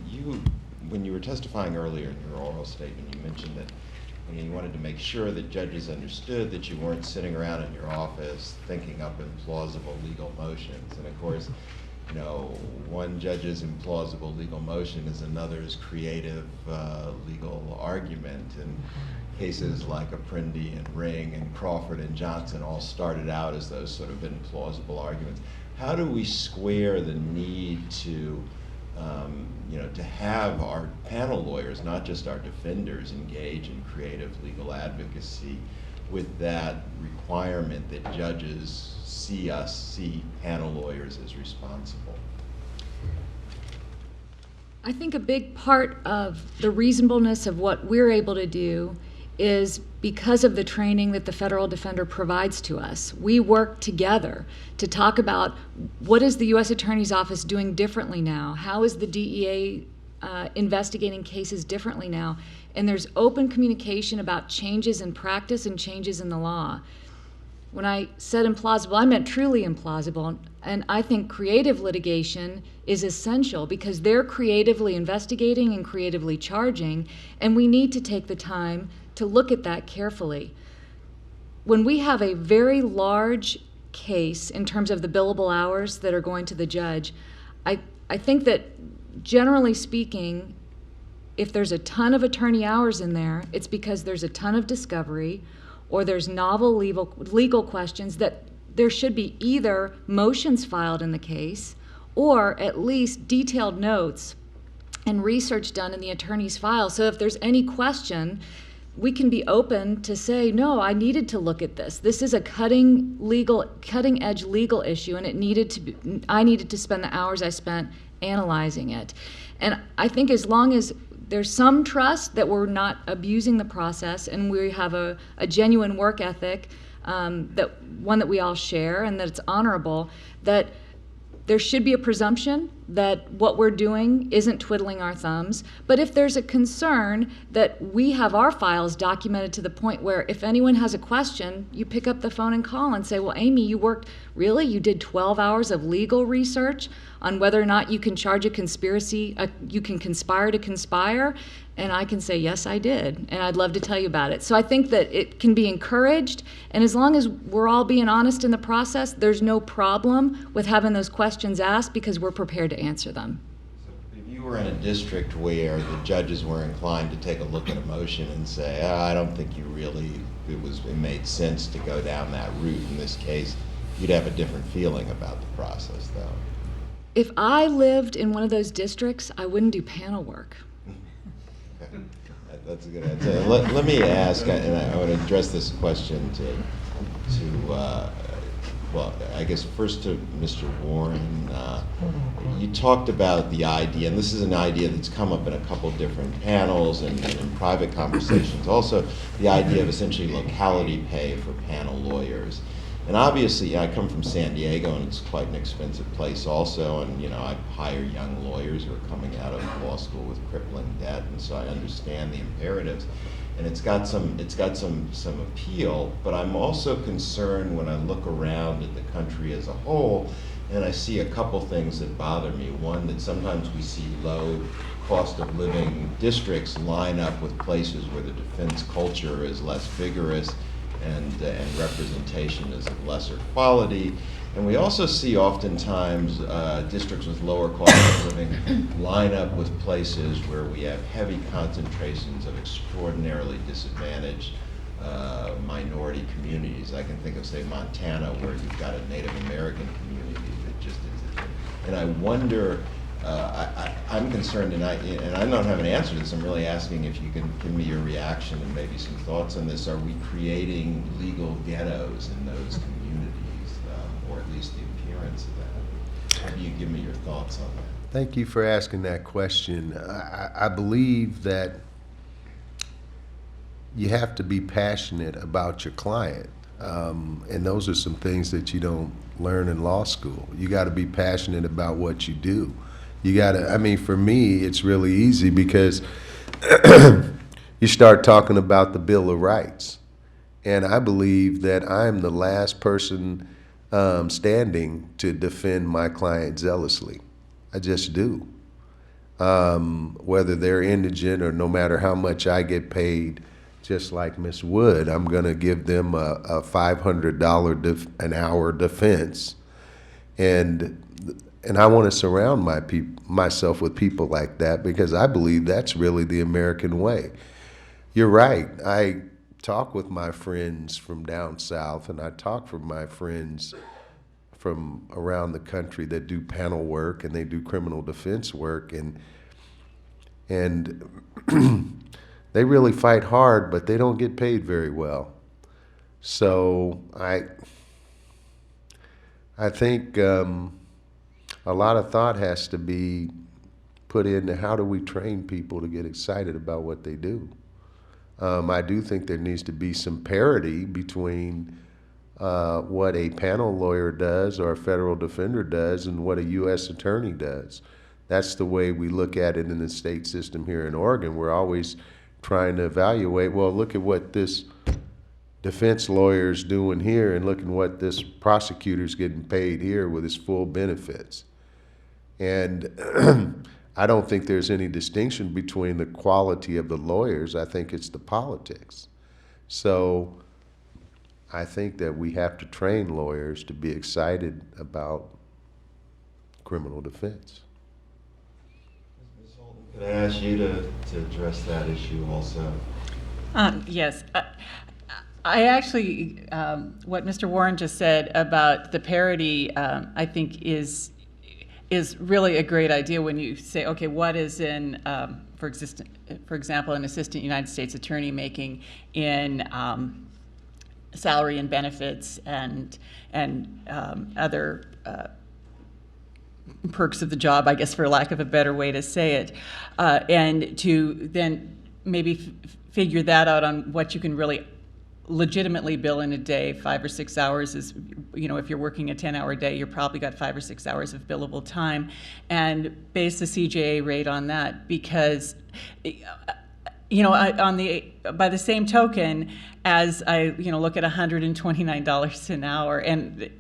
When you were testifying earlier in your oral statement, you mentioned that you wanted to make sure that judges understood that you weren't sitting around in your office thinking up implausible legal motions. And of course, one judge's implausible legal motion is another's creative legal argument. And cases like Apprendi and Ring and Crawford and Johnson all started out as those sort of implausible arguments. How do we square the need to to have our panel lawyers, not just our defenders, engage in creative legal advocacy with that requirement that judges see panel lawyers as responsible? I think a big part of the reasonableness of what we're able to do is because of the training that the federal defender provides to us. We work together to talk about what is the U.S. Attorney's Office doing differently now? How is the DEA investigating cases differently now? And there's open communication about changes in practice and changes in the law. When I said implausible, I meant truly implausible. And I think creative litigation is essential because they're creatively investigating and creatively charging, and we need to take the time to look at that carefully. When we have a very large case in terms of the billable hours that are going to the judge, I think that generally speaking, if there's a ton of attorney hours in there, it's because there's a ton of discovery or there's novel legal questions that there should be either motions filed in the case or at least detailed notes and research done in the attorney's file. So if there's any question, we can be open to say, no, I needed to look at this. This is a cutting edge legal issue, and I needed to spend the hours I spent analyzing it. And I think as long as there's some trust that we're not abusing the process and we have a genuine work ethic, one that we all share and that it's honorable, that there should be a presumption that what we're doing isn't twiddling our thumbs. But if there's a concern, that we have our files documented to the point where if anyone has a question, you pick up the phone and call and say, well, Amy, you did 12 hours of legal research on whether or not you can charge a conspiracy, you can conspire to conspire? And I can say, yes, I did, and I'd love to tell you about it. So I think that it can be encouraged, and as long as we're all being honest in the process, there's no problem with having those questions asked because we're prepared to answer them. If you were in a district where the judges were inclined to take a look at a motion and say, I don't think it made sense to go down that route in this case, you'd have a different feeling about the process, though. If I lived in one of those districts, I wouldn't do panel work. That's a good answer. Let me ask, and I want to address this question well, I guess first to Mr. Warren. You talked about the idea, and this is an idea that's come up in a couple different panels and in private conversations, also the idea of essentially locality pay for panel lawyers. And obviously, I come from San Diego, and it's quite an expensive place also, and I hire young lawyers who are coming out of law school with crippling debt, and so I understand the imperatives. And it's got some appeal, but I'm also concerned when I look around at the country as a whole, and I see a couple things that bother me. One, that sometimes we see low cost of living districts line up with places where the defense culture is less vigorous, and representation is of lesser quality. And we also see oftentimes districts with lower cost of living line up with places where we have heavy concentrations of extraordinarily disadvantaged minority communities. I can think of, say, Montana, where you've got a Native American community that just is. And I wonder, I'm concerned, and I don't have an answer to this. I'm really asking if you can give me your reaction and maybe some thoughts on this. Are we creating legal ghettos in those communities, or at least the appearance of that? How do you give me your thoughts on that? Thank you for asking that question. I believe that you have to be passionate about your client. And those are some things that you don't learn in law school. You got to be passionate about what you do. You got to, for me, it's really easy because you start talking about the Bill of Rights. And I believe that I'm the last person standing to defend my client zealously. I just do. Whether they're indigent or no matter how much I get paid, just like Ms. Wood, I'm going to give them a $500 an hour defense. And I want to surround myself with people like that because I believe that's really the American way. You're right. I talk with my friends from down south, and I talk with my friends from around the country that do panel work and they do criminal defense work, and they really fight hard, but they don't get paid very well. So I think a lot of thought has to be put into how do we train people to get excited about what they do. I do think there needs to be some parity between what a panel lawyer does or a federal defender does and what a U.S. attorney does. That's the way we look at it in the state system here in Oregon. We're always trying to evaluate, well, look at what this defense lawyer's doing here and look at what this prosecutor's getting paid here with his full benefits. And I don't think there's any distinction between the quality of the lawyers. I think it's the politics. So I think that we have to train lawyers to be excited about criminal defense. Ms. Holton, could I ask you to address that issue also? Yes. I actually, what Mr. Warren just said about the parity, I think is really a great idea when you say, okay, what is in, for example, an assistant United States attorney making in salary and benefits and other perks of the job, I guess, for lack of a better way to say it, and to then maybe figure that out on what you can really legitimately bill in a day. 5 or 6 hours is, if you're working a 10-hour day, you're probably got 5 or 6 hours of billable time, and base the CJA rate on that, because by the same token, as I look at $129 an hour, and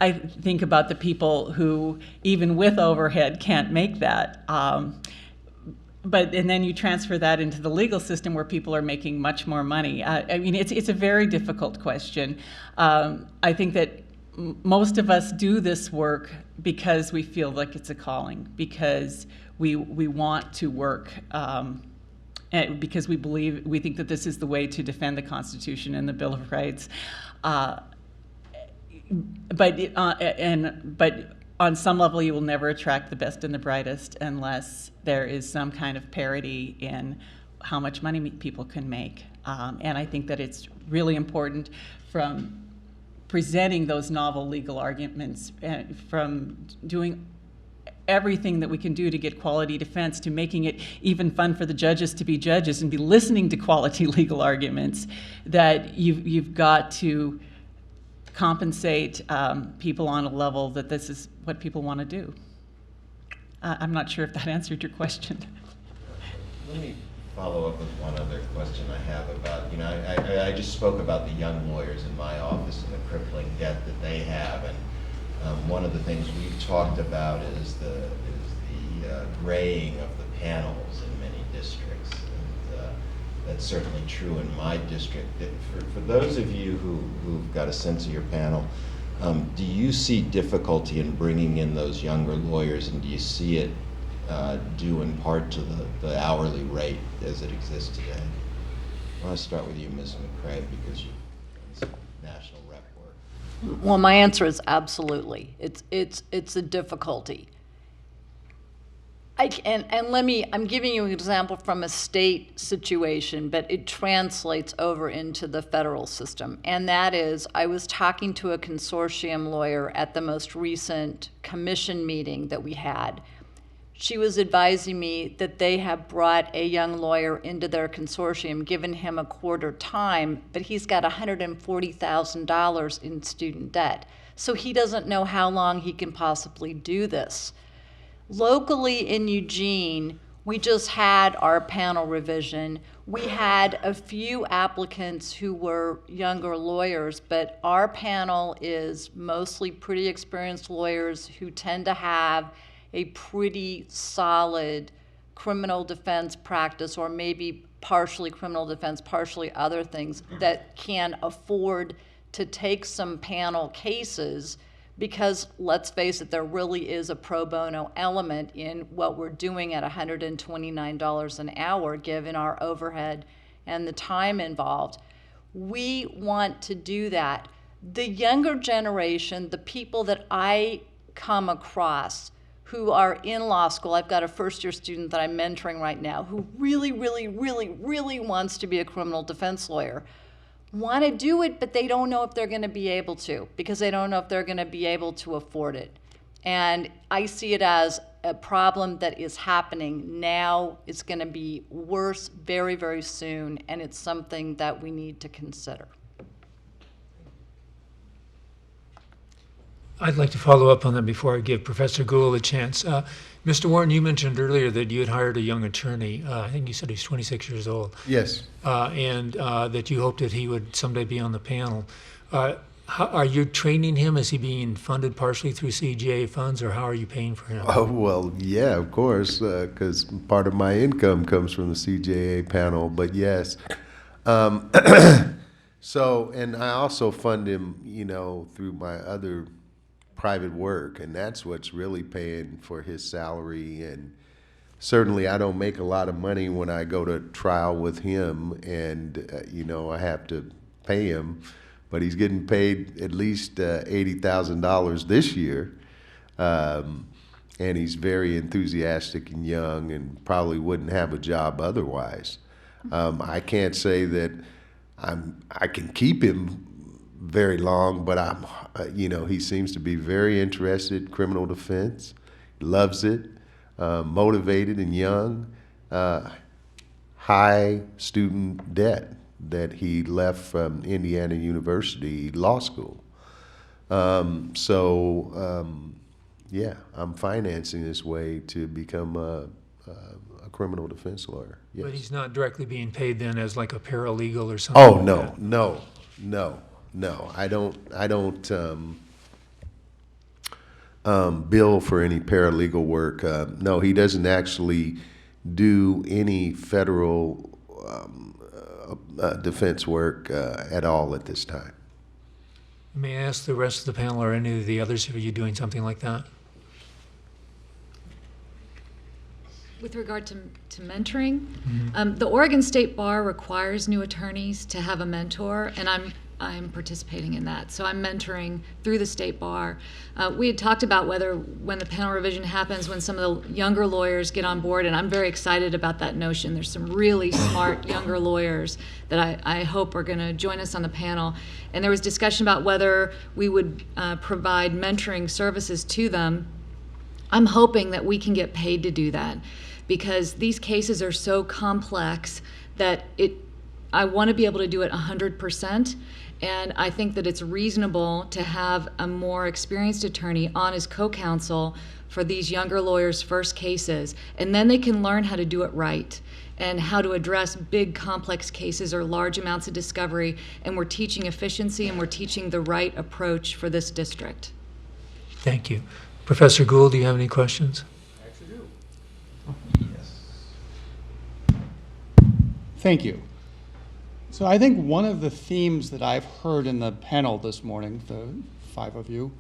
I think about the people who, even with overhead, can't make that. And then you transfer that into the legal system where people are making much more money. It's a very difficult question. I think that most of us do this work because we feel like it's a calling, because we want to work, and because we think that this is the way to defend the Constitution and the Bill of Rights. But on some level, you will never attract the best and the brightest unless there is some kind of parity in how much money people can make. And I think that it's really important, from presenting those novel legal arguments, from doing everything that we can do to get quality defense, to making it even fun for the judges to be judges and be listening to quality legal arguments, that you've got to compensate people on a level that this is what people want to do. I'm not sure if that answered your question. Let me follow up with one other question I have about, I just spoke about the young lawyers in my office and the crippling debt that they have, and one of the things we've talked about is the graying of the panels in many districts, and that's certainly true in my district. For those of you who've got a sense of your panel, do you see difficulty in bringing in those younger lawyers, and do you see it due in part to the hourly rate as it exists today? I want to start with you, Ms. McCrea, because you've done some national rep work. Well, my answer is absolutely. It's a difficulty. I'm giving you an example from a state situation, but it translates over into the federal system. And that is, I was talking to a consortium lawyer at the most recent commission meeting that we had. She was advising me that they have brought a young lawyer into their consortium, given him a quarter time, but he's got $140,000 in student debt. So he doesn't know how long he can possibly do this. Locally in Eugene, we just had our panel revision. We had a few applicants who were younger lawyers, but our panel is mostly pretty experienced lawyers who tend to have a pretty solid criminal defense practice, or maybe partially criminal defense, partially other things, that can afford to take some panel cases, because let's face it, there really is a pro bono element in what we're doing at $129 an hour, given our overhead and the time involved. We want to do that. The younger generation, the people that I come across who are in law school, I've got a first-year student that I'm mentoring right now who really, really, really, really wants to be a criminal defense lawyer. Want to do it, but they don't know if they're going to be able to, because they don't know if they're going to be able to afford it. And I see it as a problem that is happening now. It's going to be worse very, very soon, and it's something that we need to consider. I'd like to follow up on that before I give Professor Gould a chance. Mr. Warren, you mentioned earlier that you had hired a young attorney. I think you said he's 26 years old. Yes. And that you hoped that he would someday be on the panel. How, are you training him? Is he being funded partially through CJA funds, or how are you paying for him? Oh, well, yeah, of course, because part of my income comes from the CJA panel, but yes. So, and I also fund him, through my other private work, and that's what's really paying for his salary. And certainly I don't make a lot of money when I go to trial with him, and I have to pay him, but he's getting paid at least $80,000 this year, and he's very enthusiastic and young and probably wouldn't have a job otherwise. I can't say that I can keep him very long, but he seems to be very interested in criminal defense, loves it, motivated and young, high student debt. that he left from Indiana University Law School. Yeah, I'm financing this way to become a criminal defense lawyer. Yes. But he's not directly being paid then as like a paralegal or something? Oh, like no, that? no. I don't bill for any paralegal work. No, he doesn't actually do any federal defense work at all at this time. May I ask the rest of the panel or any of the others, are you doing something like that? With regard to mentoring, the Oregon State Bar requires new attorneys to have a mentor, and I'm participating in that. So I'm mentoring through the State Bar. We had talked about whether when the panel revision happens, when some of the younger lawyers get on board, and I'm very excited about that notion. There's some really smart younger lawyers that I hope are going to join us on the panel. And there was discussion about whether we would provide mentoring services to them. I'm hoping that we can get paid to do that, because these cases are so complex that I want to be able to do it 100%, and I think that it's reasonable to have a more experienced attorney on as co-counsel for these younger lawyers' first cases, and then they can learn how to do it right and how to address big complex cases or large amounts of discovery, and we're teaching efficiency and we're teaching the right approach for this district. Thank you. Professor Gould, do you have any questions? Thank you. So I think one of the themes that I've heard in the panel this morning, the 5 of you,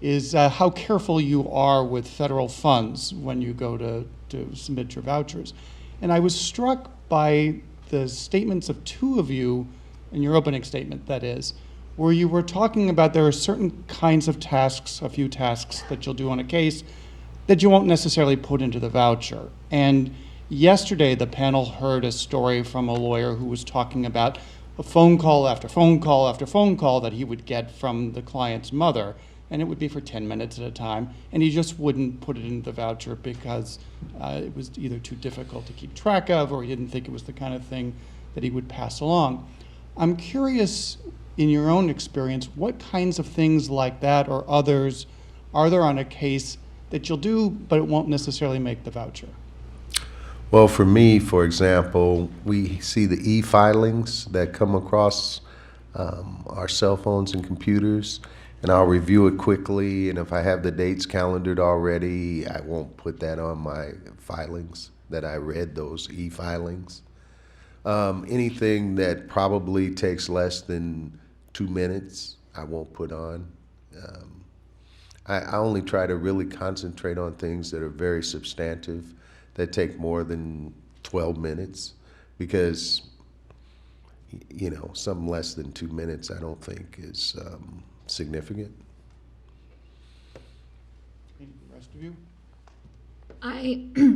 is how careful you are with federal funds when you go to submit your vouchers. And I was struck by the statements of 2 of you, in your opening statement that is, where you were talking about there are certain kinds of tasks, a few tasks that you'll do on a case that you won't necessarily put into the voucher. And yesterday, the panel heard a story from a lawyer who was talking about a phone call after phone call after phone call that he would get from the client's mother, and it would be for 10 minutes at a time, and he just wouldn't put it into the voucher because it was either too difficult to keep track of, or he didn't think it was the kind of thing that he would pass along. I'm curious, in your own experience, what kinds of things like that or others are there on a case that you'll do, but it won't necessarily make the voucher? Well, for me, for example, we see the e-filings that come across our cell phones and computers, and I'll review it quickly, and if I have the dates calendared already, I won't put that on my filings, that I read those e-filings. Anything that probably takes less than 2 minutes, I won't put on. I only try to really concentrate on things that are very substantive, that take more than 12 minutes, because, you know, something less than 2 minutes I don't think is significant. The rest of you?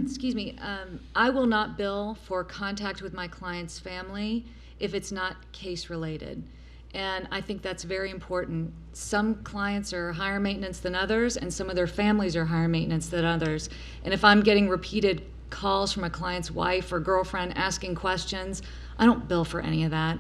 Excuse me, I will not bill for contact with my client's family if it's not case related. And I think that's very important. Some clients are higher maintenance than others, and some of their families are higher maintenance than others. And if I'm getting repeated calls from a client's wife or girlfriend asking questions, I don't bill for any of that.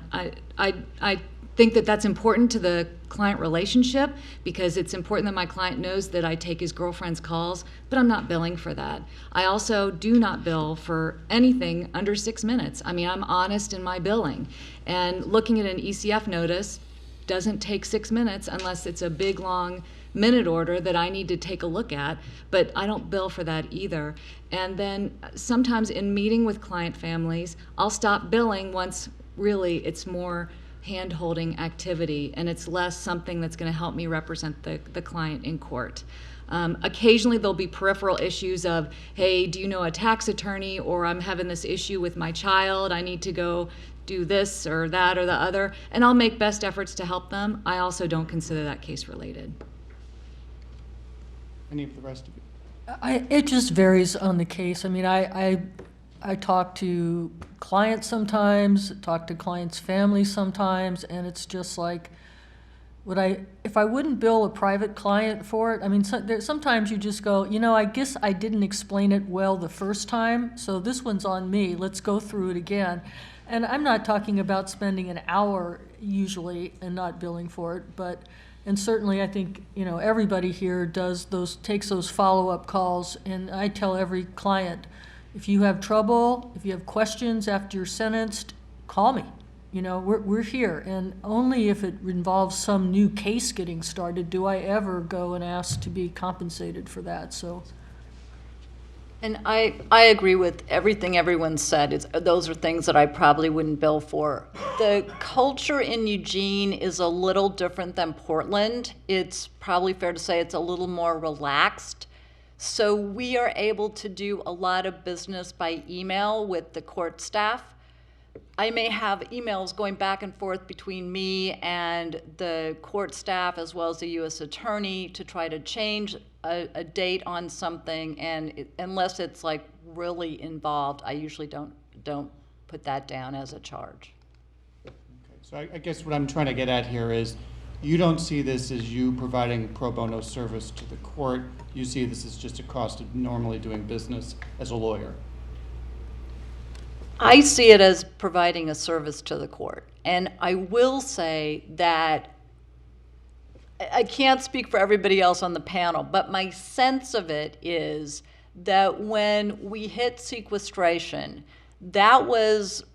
I think that that's important to the client relationship, because it's important that my client knows that I take his girlfriend's calls, but I'm not billing for that. I also do not bill for anything under 6 minutes. I mean, I'm honest in my billing. And looking at an ECF notice doesn't take 6 minutes unless it's a big, long minute order that I need to take a look at, but I don't bill for that either. And then sometimes in meeting with client families, I'll stop billing once really it's more hand-holding activity and it's less something that's going to help me represent the client in court. Occasionally there'll be peripheral issues of, hey, do you know a tax attorney, or I'm having this issue with my child, I need to go do this or that or the other, and I'll make best efforts to help them. I also don't consider that case related. Any of the rest of you? It just varies on the case. I mean, I talk to clients sometimes, talk to clients' families sometimes, and it's just like, if I wouldn't bill a private client for it, I mean, sometimes you just go, you know, I guess I didn't explain it well the first time, so this one's on me, let's go through it again. And I'm not talking about spending an hour usually and not billing for it, but, and certainly I think, everybody here takes those follow-up calls, and I tell every client, if you have trouble, if you have questions after you're sentenced, call me. We're here, and only if it involves some new case getting started do I ever go and ask to be compensated for that, so. And I agree with everything everyone said. Those are things that I probably wouldn't bill for. The culture in Eugene is a little different than Portland. It's probably fair to say it's a little more relaxed. So we are able to do a lot of business by email with the court staff. I may have emails going back and forth between me and the court staff as well as the U.S. attorney to try to change a date on something, and unless it's like really involved, I usually don't put that down as a charge. Okay, so I guess what I'm trying to get at here is you don't see this as you providing pro bono service to the court. You see this as just a cost of normally doing business as a lawyer. I see it as providing a service to the court. And I will say that I can't speak for everybody else on the panel, but my sense of it is that when we hit sequestration, that was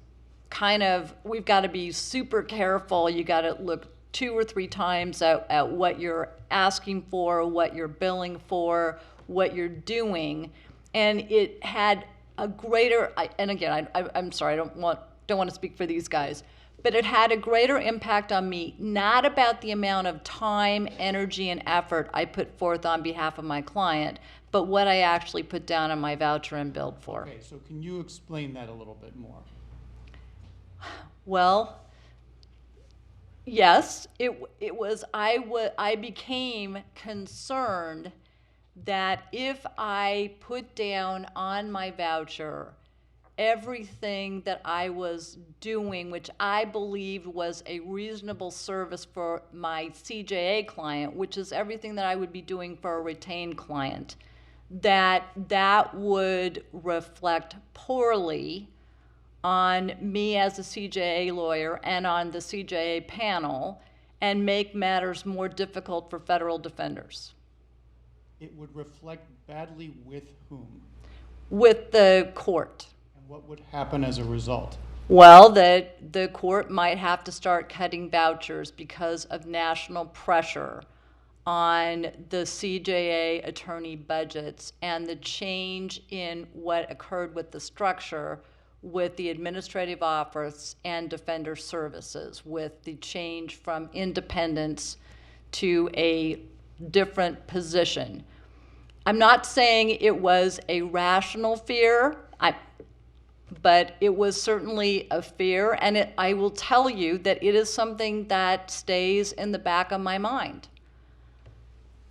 kind of, we've got to be super careful. You got to look 2 or 3 times at what you're asking for, what you're billing for, what you're doing. And it had a greater, and again, I'm sorry, I don't want to speak for these guys, but it had a greater impact on me, not about the amount of time, energy, and effort I put forth on behalf of my client, but what I actually put down on my voucher and billed for. Okay, so can you explain that a little bit more? Well, yes, it was, I became concerned that if I put down on my voucher everything that I was doing, which I believed was a reasonable service for my CJA client, which is everything that I would be doing for a retained client, that would reflect poorly on me as a CJA lawyer and on the CJA panel and make matters more difficult for federal defenders. It would reflect badly with whom? With the court. And what would happen as a result? Well, the court might have to start cutting vouchers because of national pressure on the CJA attorney budgets and the change in what occurred with the structure with the administrative office and defender services, with the change from independence to a different position. I'm not saying it was a rational fear, but it was certainly a fear, and I will tell you that it is something that stays in the back of my mind.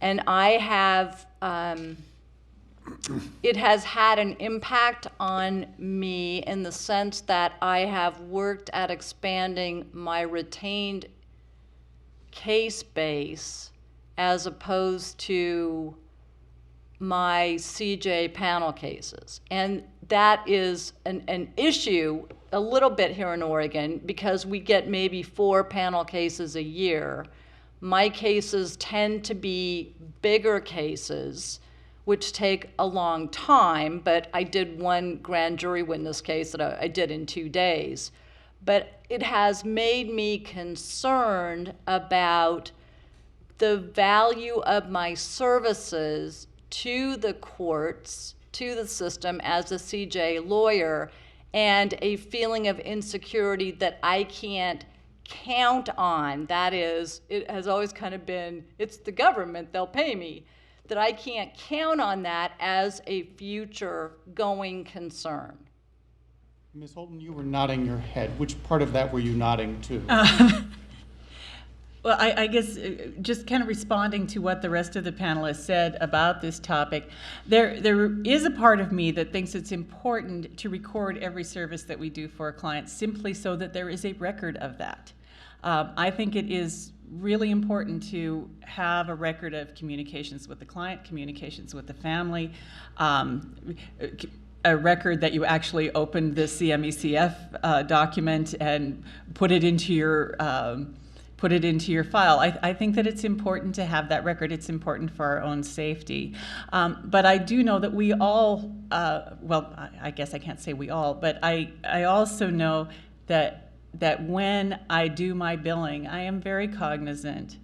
And I have, it has had an impact on me in the sense that I have worked at expanding my retained case base as opposed to my CJ panel cases. And that is an issue a little bit here in Oregon because we get maybe 4 panel cases a year. My cases tend to be bigger cases, which take a long time, but I did one grand jury witness case that I did in 2 days. But it has made me concerned about the value of my services to the courts, to the system as a CJ lawyer, and a feeling of insecurity that I can't count on. That is, it has always kind of been, it's the government, they'll pay me, that I can't count on that as a future going concern. Ms. Holton, you were nodding your head. Which part of that were you nodding to? Well, I guess just kind of responding to what the rest of the panelists said about this topic, there is a part of me that thinks it's important to record every service that we do for a client simply so that there is a record of that. I think it is really important to have a record of communications with the client, communications with the family, a record that you actually opened the CMECF document and put it into your file. I think that it's important to have that record. It's important for our own safety. But I do know that we all, well, I guess I can't say we all, but I also know that when I do my billing, I am very cognizant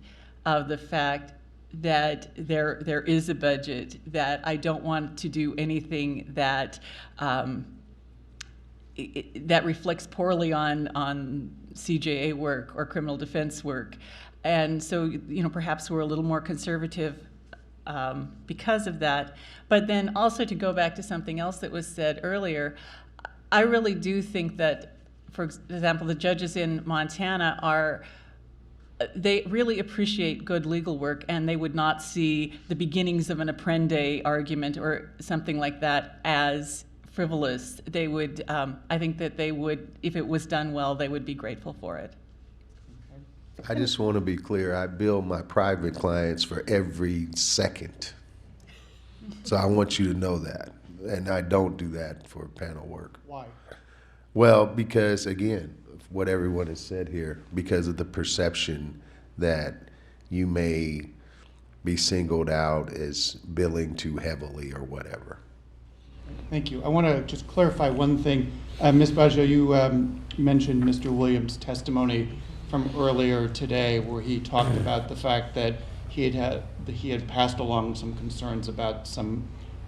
of the fact that there is a budget, that I don't want to do anything that that reflects poorly on CJA work or criminal defense work. And so, perhaps we're a little more conservative because of that. But then also, to go back to something else that was said earlier, I really do think that, for example, the judges in Montana they really appreciate good legal work, and they would not see the beginnings of an Apprende argument or something like that as frivolous. They would, I think that they would, if it was done well, they would be grateful for it. I just want to be clear. I bill my private clients for every second. So I want you to know that. And I don't do that for panel work. Why? Well, because, again, what everyone has said here, because of the perception that you may be singled out as billing too heavily or whatever. Thank you. I want to just clarify one thing. Ms. Baggio, you mentioned Mr. Williams' testimony from earlier today, where he talked about the fact that he had passed along some concerns about some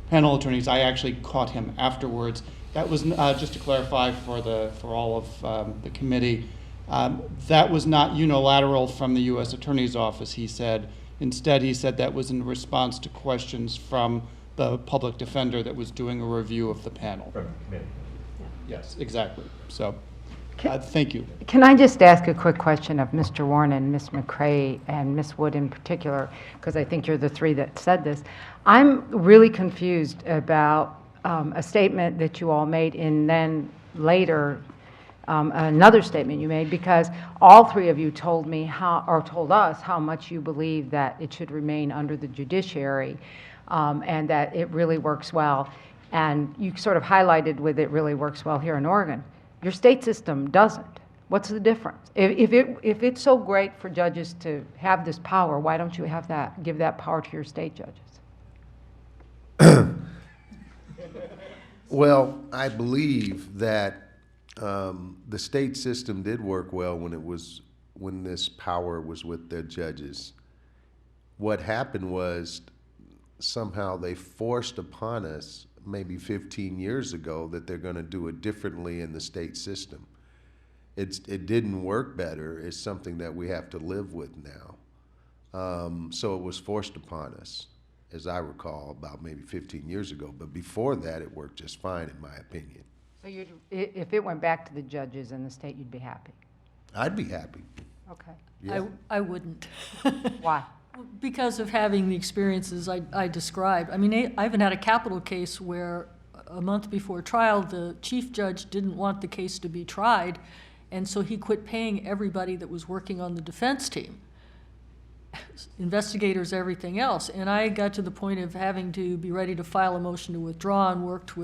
panel attorneys. I actually caught him afterwards. That was, just to clarify for all of the committee, that was not unilateral from the U.S. Attorney's Office, he said. Instead, he said that was in response to questions from the public defender that was doing a review of the panel. From the committee. Yes, exactly. So, thank you. Can I just ask a quick question of Mr. Warren and Ms. McCrea and Ms. Wood in particular, because I think you're the three that said this. I'm really confused about a statement that you all made, and then later another statement you made, because all three of you told us how much you believe that it should remain under the judiciary, and that it really works well. And you sort of highlighted with it really works well here in Oregon. Your state system doesn't. What's the difference? If it's so great for judges to have this power, why don't you give that power to your state judges? Well, I believe that the state system did work well when this power was with the judges. What happened was somehow they forced upon us maybe 15 years ago that they're going to do it differently in the state system. It didn't work better. It's something that we have to live with now. So it was forced upon us, as I recall, about maybe 15 years ago. But before that, it worked just fine, in my opinion. So if it went back to the judges in the state, you'd be happy? I'd be happy. Okay. Yeah. I wouldn't. Why? Because of having the experiences I described. I mean, I even had a capital case where a month before trial, the chief judge didn't want the case to be tried, and so he quit paying everybody that was working on the defense team, investigators, everything else. And I got to the point of having to be ready to file a motion to withdraw, and worked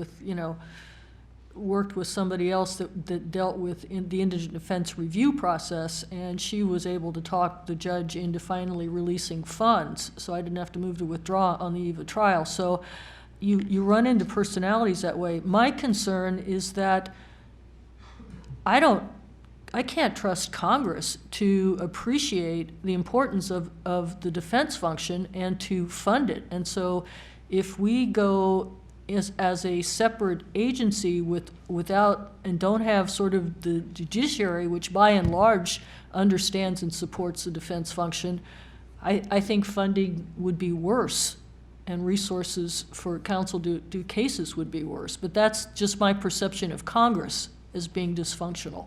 with somebody else that dealt with the indigent defense review process, and she was able to talk the judge into finally releasing funds, so I didn't have to move to withdraw on the eve of trial. So you run into personalities that way. My concern is that I can't trust Congress to appreciate the importance of the defense function and to fund it. And so if we go as a separate agency without and don't have sort of the judiciary, which by and large understands and supports the defense function, I think funding would be worse, and resources for counsel to do cases would be worse. But that's just my perception of Congress as being dysfunctional.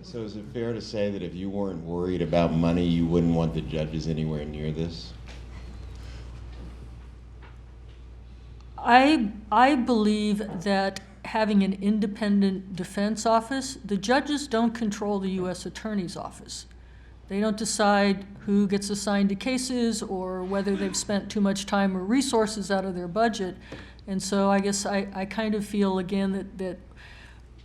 So is it fair to say that if you weren't worried about money, you wouldn't want the judges anywhere near this? I believe that having an independent defense office, the judges don't control the U.S. Attorney's Office. They don't decide who gets assigned to cases or whether they've spent too much time or resources out of their budget. And so I guess I kind of feel, again, that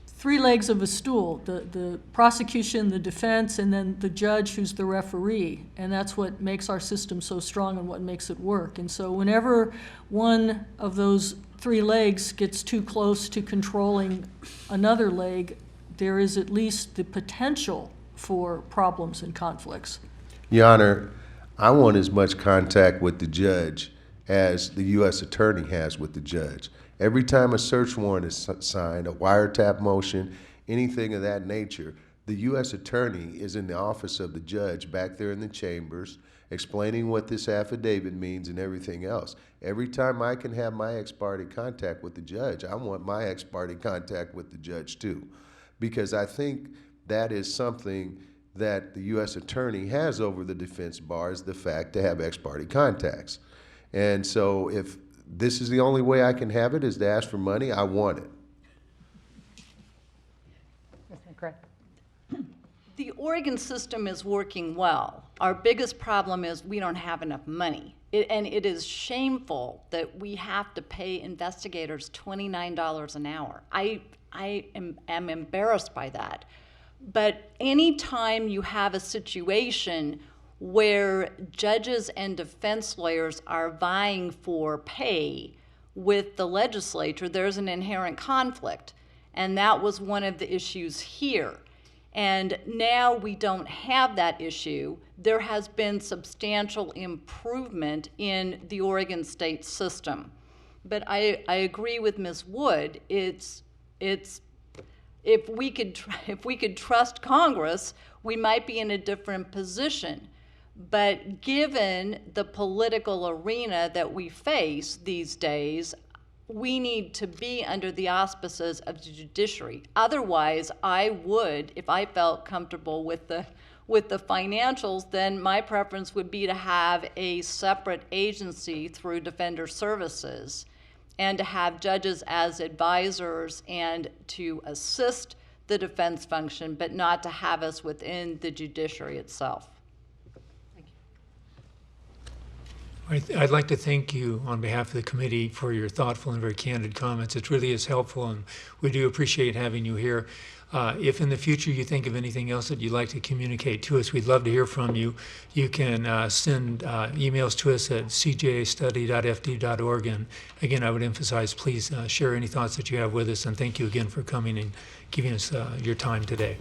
three legs of a stool, the prosecution, the defense, and then the judge who's the referee. And that's what makes our system so strong and what makes it work. And so whenever one of those three legs gets too close to controlling another leg, there is at least the potential for problems and conflicts. Your Honor, I want as much contact with the judge as the U.S. attorney has with the judge. Every time a search warrant is signed, a wiretap motion, anything of that nature, the U.S. attorney is in the office of the judge back there in the chambers explaining what this affidavit means and everything else. Every time I can have my ex parte contact with the judge, I want my ex parte contact with the judge too. Because I think that is something that the U.S. attorney has over the defense bar, is the fact to have ex parte contacts. And so if this is the only way I can have it, is to ask for money, I want it. Ms. McCrea? The Oregon system is working well. Our biggest problem is we don't have enough money. And it is shameful that we have to pay investigators $29 an hour. I am embarrassed by that. But anytime you have a situation where judges and defense lawyers are vying for pay with the legislature, there's an inherent conflict. And that was one of the issues here. And now we don't have that issue. There has been substantial improvement in the Oregon state system. But I agree with Ms. Wood. If we could trust Congress, we might be in a different position. But given the political arena that we face these days, we need to be under the auspices of the judiciary. Otherwise, I would, if I felt comfortable with the financials, then my preference would be to have a separate agency through Defender Services and to have judges as advisors and to assist the defense function, but not to have us within the judiciary itself. I'd like to thank you on behalf of the committee for your thoughtful and very candid comments. It really is helpful, and we do appreciate having you here. If in the future you think of anything else that you'd like to communicate to us, we'd love to hear from you. You can send emails to us at cjastudy.fd.org. And again, I would emphasize, please share any thoughts that you have with us, and thank you again for coming and giving us your time today.